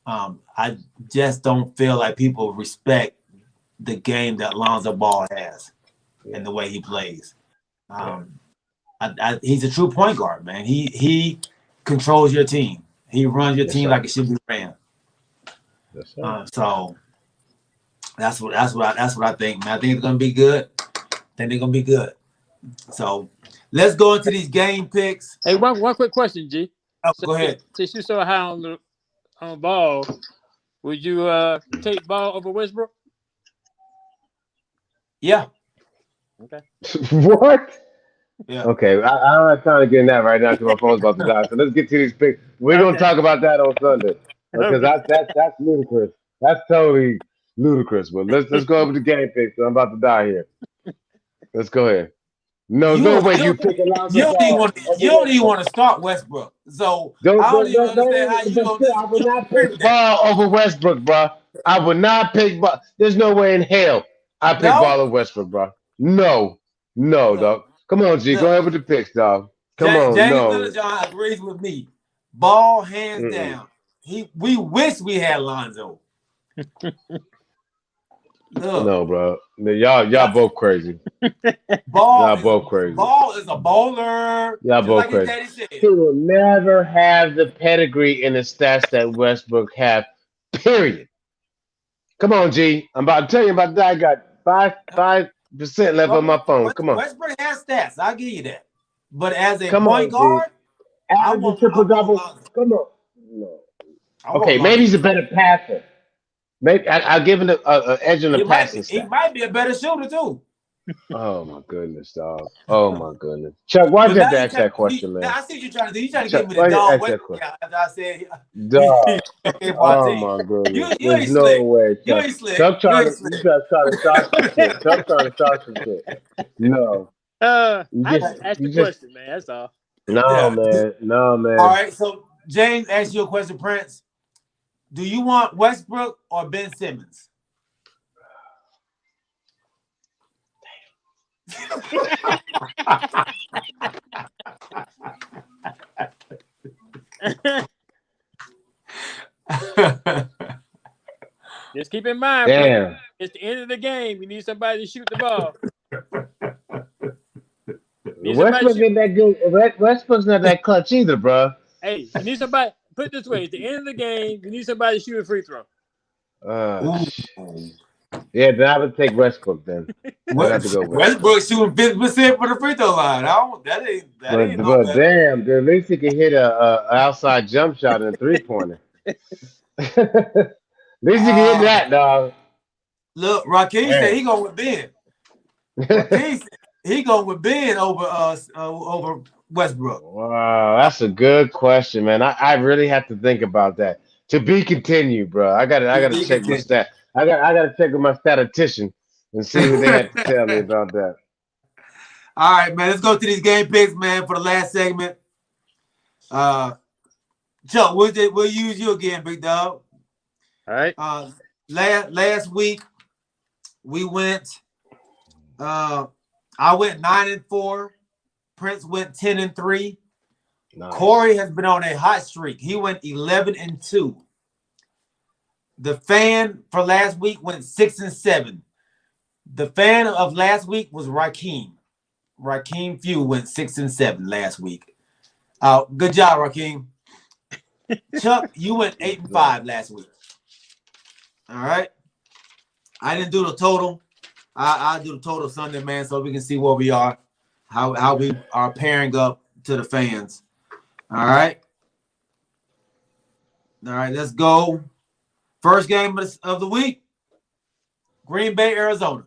I just don't feel like people respect the game that Lonzo Ball has and the way he plays. He's a true point guard, man. He controls your team. He runs your team like it should be ran. So that's what I think, man. I think it's gonna be good. I think they're gonna be good. So let's go into these game picks.
Hey, one quick question, G.
Go ahead.
Since you're so high on Ball, would you take Ball over Westbrook?
Yeah.
Okay.
What?
Yeah.
Okay, I don't have time to get in that right now because my phone's about to die. So let's get to these picks. We're gonna talk about that on Sunday because that's ludicrous. That's totally ludicrous. But let's go over the game picks. I'm about to die here. Let's go ahead. No way you pick Alonzo Ball.
You don't even want to start Westbrook. So I don't even understand how you gonna.
I would not pick Ball over Westbrook, bro. I would not pick Ball. There's no way in hell I pick Ball over Westbrook, bro. No, dog. Come on, G. Go ahead with the picks, dog. Come on,
James
no.
Littlejohn agrees with me. Ball hands down. We wish we had Lonzo.
No, bro. Y'all both crazy.
Y'all
both crazy.
Ball is a bowler.
Y'all both crazy. He will never have the pedigree and the stats that Westbrook have. Period. Come on, G. I'm about to tell you about that. I got 5% left on my phone. Come on.
Westbrook has stats. I'll give you that. But as a point guard,
I want triple double. Come on. No. Okay, maybe he's a better passer. Maybe I'll give him an edge on the passing
He
stat.
might be a better shooter too.
Oh my goodness, dog. Oh my goodness. Chuck, why'd
But
you have
now
to
you
ask
try.
that question, man?
I see what you're trying to do. You trying to
Chuck,
get me the
why'd you
dog
ask
way.
that question?
Yeah, after I said
Dog.
okay, boy,
Oh
G.
my goodness.
You
There's
ain't
no
slick.
way,
You
Chuck.
ain't slick.
Chuck
You
trying
ain't
to you
slick.
just trying to start some shit. Chuck trying to start some shit. No.
I just asked the
You just
question, man. That's all.
no
Yeah.
man. No
All
man.
right. So James asked you a question, Prince. Do you want Westbrook or Ben Simmons?
Just keep in mind, Prince,
Damn.
it's the end of the game. You need somebody to shoot the ball. Need somebody to
Westbrook
shoot.
ain't that good. Westbrook's not that clutch either, bro.
Hey, you need somebody. Put it this way: it's the end of the game. You need somebody to shoot a free throw.
Yeah, then I would take Westbrook then. I'd have to go
Westbrook shooting 50% for the free throw line. That ain't no
But
better.
damn, at least he can hit a outside jump shot and a 3-pointer. At least he can hit that, dog.
Look, Raheem said
Damn.
he going with Ben. Raheem said he going with Ben over Westbrook.
Wow, that's a good question, man. I really have to think about that. To be continued, bro. I gotta check my stat. I gotta check with my statistician and see what they had to tell me about that.
All right, man. Let's go to these game picks, man, for the last segment. Chuck, we'll use you again, big dog.
All right.
Last week we went. I went 9-4. Prince went 10-3. Nice. Corey has been on a hot streak. He went 11-2. The fan for last week went 6-7. The fan of last week was Raheem. Raheem Few went 6-7 last week. Good job, Raheem. Chuck, you went 8-5 last week. All right. I didn't do the total. I'll do the total Sunday, man, so we can see where we are, how we are pairing up to the fans. All right. All right, let's go. First game of the week, Green Bay, Arizona.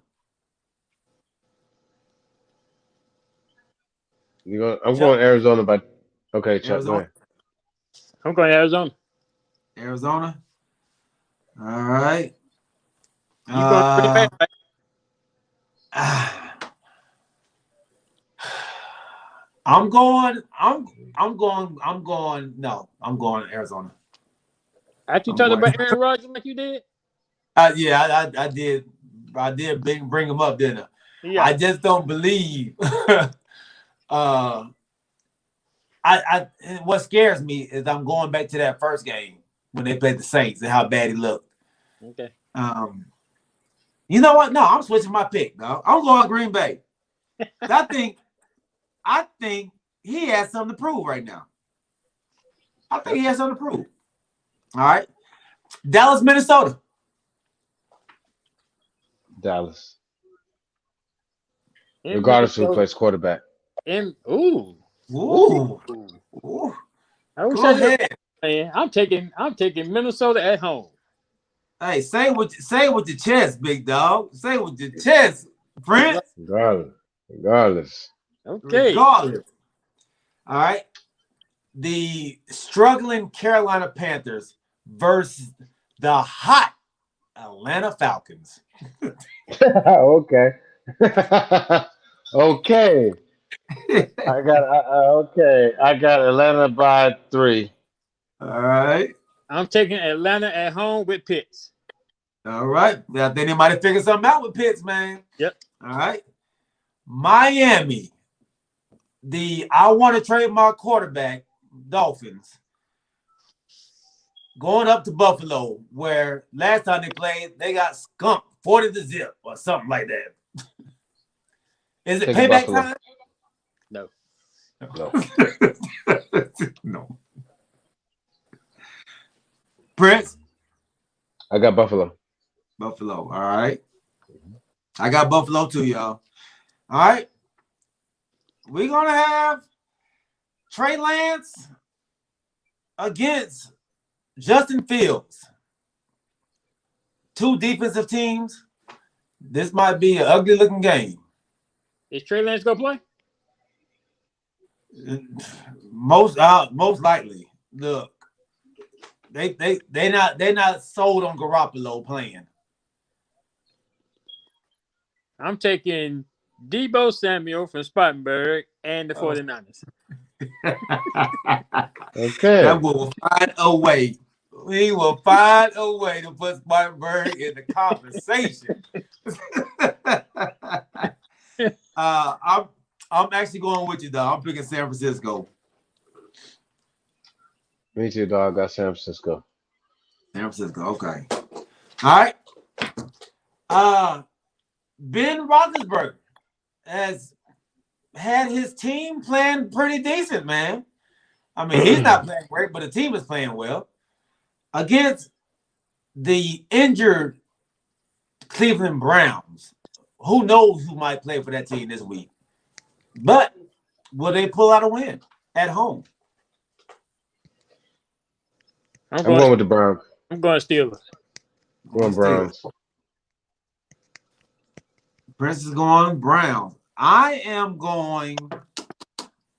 I'm going Arizona by. Okay, Chuck,
Arizona.
go ahead.
I'm going Arizona.
Arizona. All right.
You going Green Bay, right?
I'm going Arizona.
After you talked about Aaron Rodgers like you did?
Yeah, I did. I did bring him up, didn't I? Yeah. I just don't believe. What scares me is I'm going back to that first game when they played the Saints and how bad he looked.
Okay.
You know what? No, I'm switching my pick, dog. I'm going Green Bay. I think he has something to prove right now. I think he has something to prove. All right. Dallas, Minnesota.
Dallas. Regardless of who plays quarterback.
Ooh. I wish
Go ahead.
Man, I'm taking Minnesota at home.
Hey, say with the chest, big dog. Say with the chest, Prince.
Regardless.
Okay.
Regardless. All right. The struggling Carolina Panthers versus the hot Atlanta Falcons.
Okay. Okay. I got Atlanta by 3.
All right.
I'm taking Atlanta at home with Pitts.
All right. I think they might have figured something out with Pitts, man.
Yep.
All right. Miami. I want to trade my quarterback, Dolphins. Going up to Buffalo, where last time they played, they got skunked 40-0 or something like that. Is it payback time?
No.
No. Prince?
I got Buffalo.
Buffalo. All right. I got Buffalo too, y'all. All right. We're going to have Trey Lance against Justin Fields. Two defensive teams. This might be an ugly looking game.
Is Trey Lance gonna play?
Most likely. Look, they not sold on Garoppolo playing.
I'm taking Debo Samuel from Spartanburg and the 49ers.
Okay.
That will find a way. We will find a way to put Spartanburg in the conversation. I'm actually going with you, though. I'm picking San Francisco.
Me too, dog. Got San Francisco.
San Francisco, okay. All right. Ben Roethlisberger has had his team playing pretty decent, man. I mean, he's not playing great, but the team is playing well. Against the injured Cleveland Browns, who knows who might play for that team this week? But will they pull out a win at home?
I'm going with the Browns.
I'm going Steelers.
Going Browns.
Prince is going Browns. I'm going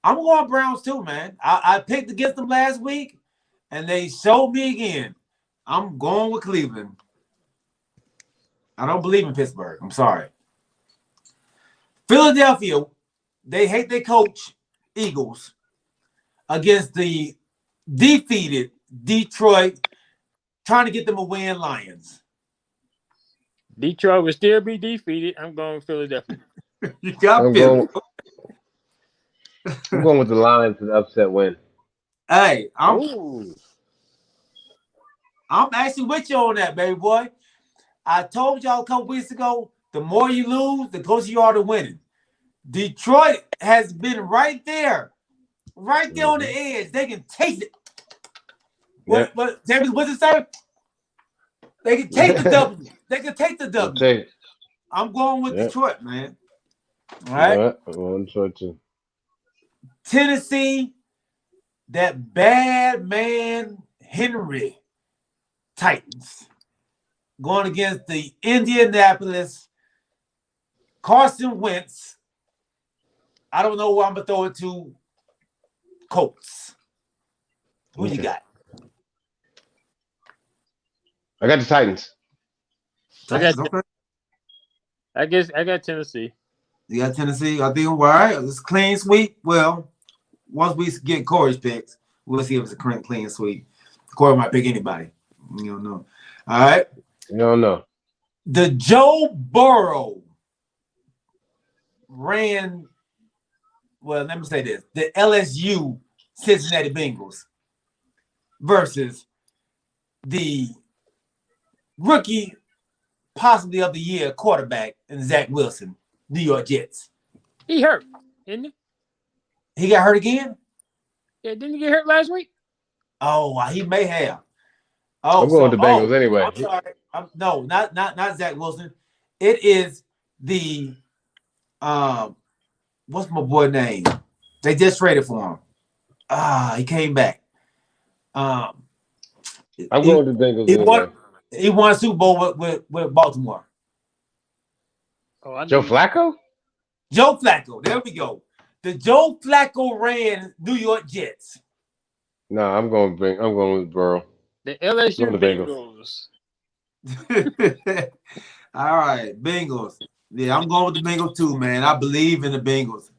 Browns too, man. I picked against them last week, and they showed me again. I'm going with Cleveland. I don't believe in Pittsburgh. I'm sorry. Philadelphia, they hate their coach, Eagles, against the defeated Detroit, trying to get them a win, Lions.
Detroit will still be defeated. I'm going with Philadelphia.
You got Philly.
I'm going with the Lions for the upset win.
Hey, I'm actually with you on that, baby boy. I told y'all a couple weeks ago, the more you lose, the closer you are to winning. Detroit has been right there on the edge. They can taste it. What James, what's it say? They can take the W. They can take the W. I'm going with Detroit, man. All right.
Yeah, I'm going Detroit too.
Tennessee, that bad man Henry Titans going against the Indianapolis Carson Wentz. I don't know where I'm gonna throw it to. Colts. Who you got?
I got the Titans.
I got Tennessee.
You got Tennessee. I think all right. It's clean sweep. Well, once we get Corey's picks, we'll see if it's a clean sweep. Corey might pick anybody. You don't know. All right.
You don't know.
The Joe Burrow ran. Well, let me say this: the LSU Cincinnati Bengals versus the rookie, possibly of the year quarterback, and Zach Wilson, New York Jets.
He hurt, didn't he?
He got hurt again?
Yeah, didn't he get hurt last week?
Oh, he may have. Oh,
I'm going with the Bengals anyway.
I'm sorry. No, not Zach Wilson. It is the what's my boy name? They just traded for him. He came back.
I'm going with the Bengals anyway.
He won a Super Bowl with Baltimore.
Joe Flacco?
Joe Flacco. There we go. The Joe Flacco ran New York Jets.
No, I'm going with Burrow.
The LSU Bengals.
All right, Bengals. Yeah, I'm going with the Bengals too, man. I believe in the Bengals.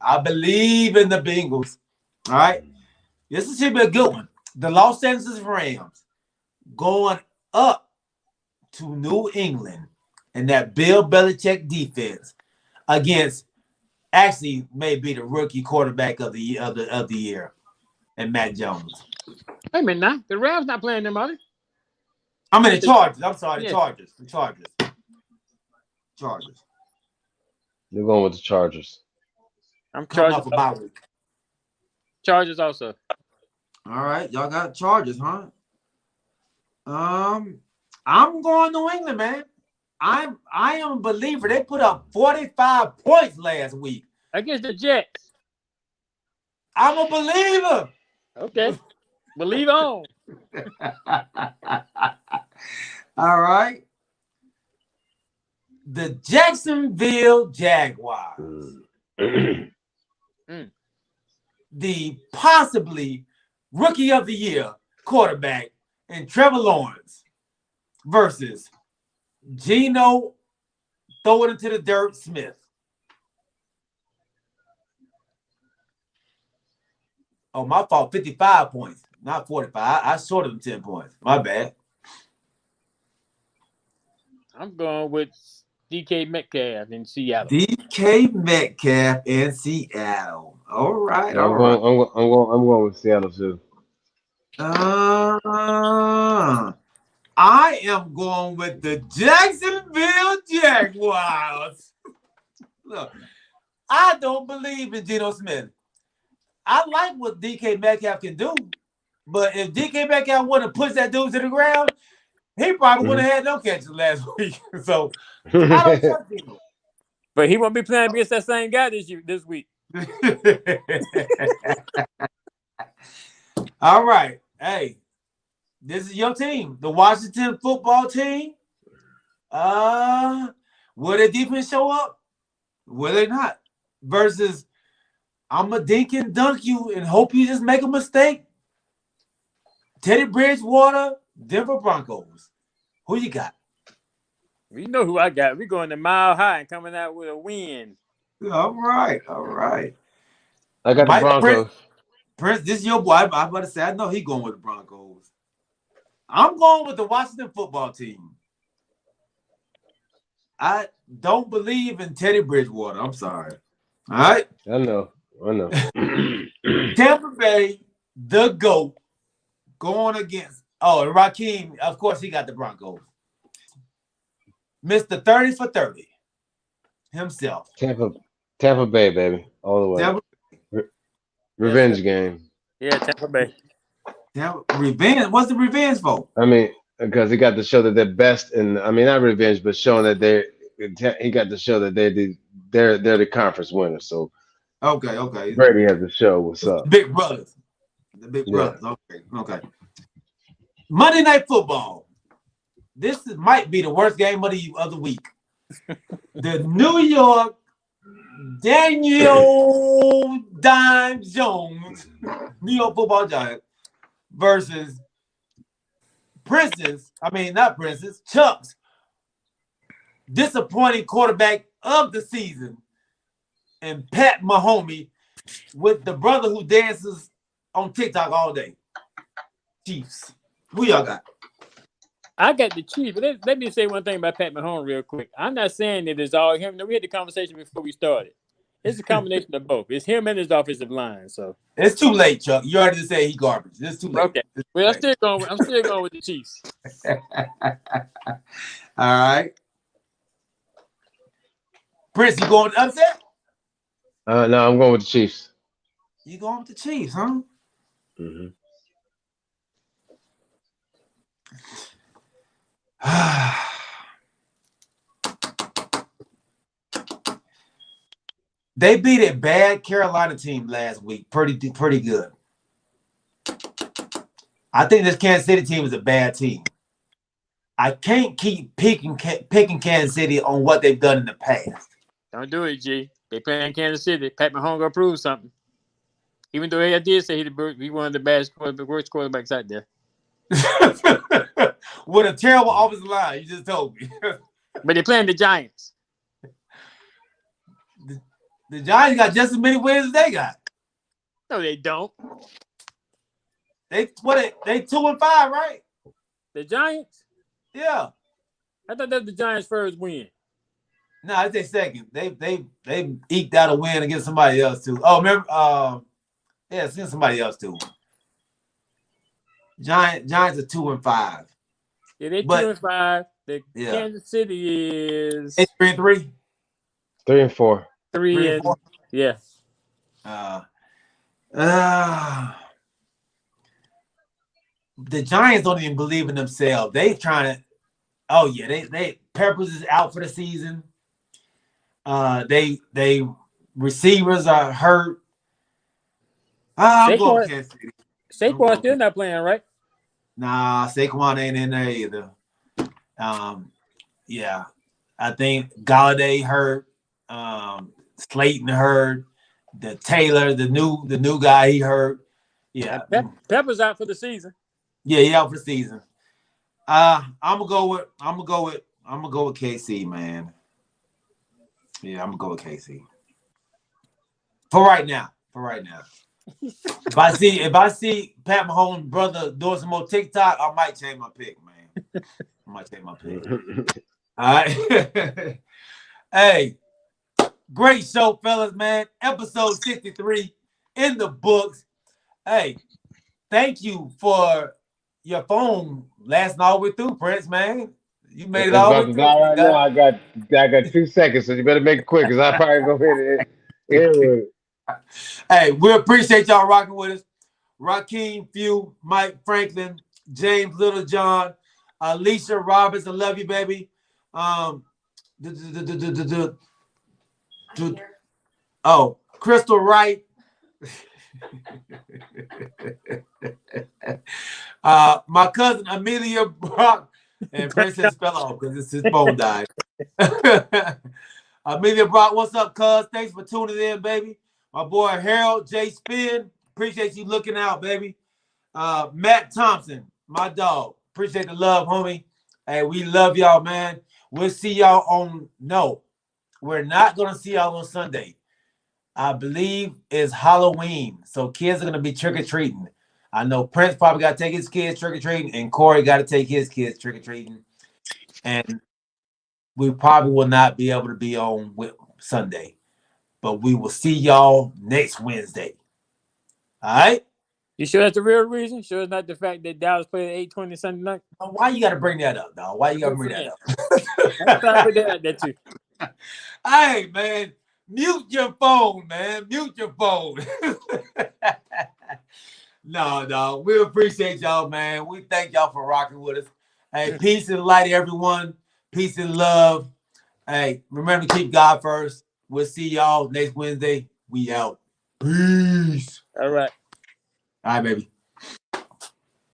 All right. This should be a good one. The Los Angeles Rams going up to New England and that Bill Belichick defense against actually maybe the rookie quarterback of the year and Matt Jones.
Wait a minute now. The Rams not playing them, are they?
I'm in the Chargers. I'm sorry, the Chargers. The Chargers.
You're going with the Chargers.
I'm
coming off a bye week.
Chargers also.
All right, y'all got Chargers, huh? I'm going New England, man. I am a believer. They put up 45 points last week
against the Jets.
I'm a believer.
Okay. Believe on.
All right. The Jacksonville Jaguars. The possibly rookie of the year quarterback and Trevor Lawrence versus Geno throw it into the dirt Smith. Oh, my fault. 55 points, not 45. I shorted them 10 points. My bad.
I'm going with DK Metcalf in Seattle.
DK Metcalf in Seattle. All right,
I'm going with Seattle too.
I am going with the Jacksonville Jaguars. Look, I don't believe in Geno Smith. I like what DK Metcalf can do, but if DK Metcalf would have pushed that dude to the ground, he probably wouldn't have had no catches last week. So I don't trust him.
But he won't be playing against that same guy this week.
All right. Hey, this is your team, the Washington football team. Will their defense show up? Will they not? Versus, I'm a dink and dunk you and hope you just make a mistake. Teddy Bridgewater, Denver Broncos. Who you got?
You know who I got. We're going to Mile High and coming out with a win.
All right.
I got the Broncos.
Prince, this is your boy. I'm about to say, I know he's going with the Broncos. I'm going with the Washington football team. I don't believe in Teddy Bridgewater. I'm sorry. All right?
I know.
Tampa Bay, the GOAT, going against, Raheem, of course, he got the Broncos. Mr. 30 for 30 himself.
Tampa Bay, baby. All the way. Revenge game.
Yeah, Tampa Bay.
Revenge? What's the revenge for?
I mean, because he got to show that they're best in, I mean, not revenge, but showing that he got to show that they're the conference winners. So
okay.
Brady has to show what's up.
Big brothers. The big brothers. Okay. Monday Night Football. This might be the worst game of the week. The New York Daniel Dime Jones, New York Football Giants versus Chuck's disappointing quarterback of the season and Pat Mahomes with the brother who dances on TikTok all day. Chiefs. Who y'all got?
I got the Chiefs, but let me say one thing about Pat Mahomes real quick. I'm not saying that it's all him. No, we had the conversation before we started. It's a combination of both. It's him and his offensive line. So
it's too late, Chuck. You already said he garbage. It's too late.
Okay. Well, I'm still going with the Chiefs.
All right. Prince, you going to upset?
No, I'm going with the Chiefs.
You going with the Chiefs, huh?
Mm-hmm.
They beat a bad Carolina team last week. Pretty good. I think this Kansas City team is a bad team. I can't keep picking Kansas City on what they've done in the past.
Don't do it, G. They playing Kansas City. Pat Mahomes gonna prove something. Even though I did say he one of the worst quarterbacks out there.
With a terrible offensive line, you just told me.
But they're playing the Giants.
The Giants got just as many wins as they got.
No, they don't.
They 2-5, right?
The Giants?
Yeah.
I thought that was the Giants' first win.
No, it's their second. They eked out a win against somebody else too. Oh, remember? Yeah, it's against somebody else too. Giants are 2-5.
Yeah, they're 2-5. Kansas City is
3-3.
3-4.
3-4. Yeah.
The Giants don't even believe in themselves. They trying to. Oh yeah, they Peppers is out for the season. They receivers are hurt. I'm going Kansas City.
Saquon's still not playing, right?
Nah, Saquon ain't in there either. Yeah, I think Galladay hurt. Slayton hurt. The Taylor, the new guy, he hurt. Yeah,
Pepper's out for the season.
Yeah, he out for the season. I'm gonna go with KC, man. Yeah, I'm gonna go with KC. For right now. If I see Pat Mahomes' brother doing some more TikTok, I might change my pick, man. All right. Hey, great show, fellas, man. Episode 63 in the books. Hey, thank you for your phone lasting all the way through, Prince, man. You made it all the way through.
Right now, I got 2 seconds, so you better make it quick, because I probably go hit it.
Hey, we appreciate y'all rocking with us. Rakeem Few, Mike Franklin, James Littlejohn, Alicia Roberts, I love you, baby. Crystal Wright. My cousin Amelia Brock, and Princess fell off because his phone died. Amelia Brock, what's up, cuz? Thanks for tuning in, baby. My boy Harold J. Spin, appreciate you looking out, baby. Matt Thompson, my dog, appreciate the love, homie. Hey, we love y'all, man. We'll see y'all on. No, we're not gonna see y'all on Sunday. I believe it's Halloween, so kids are gonna be trick or treating. I know Prince probably got to take his kids trick or treating, and Corey got to take his kids trick or treating, and we probably will not be able to be on Sunday, but we will see y'all next Wednesday. All right?
You sure that's the real reason? Sure it's not the fact that Dallas played at 8:20 Sunday night?
Why you got to bring that up, dog? Why you got to bring that up?
I'm trying to put that out there too.
Hey, man, mute your phone, man. Mute your phone. No, we appreciate y'all, man. We thank y'all for rocking with us. Hey, peace and light, everyone. Peace and love. Hey, remember to keep God first. We'll see y'all next Wednesday. We out. Peace.
All right.
All right, baby.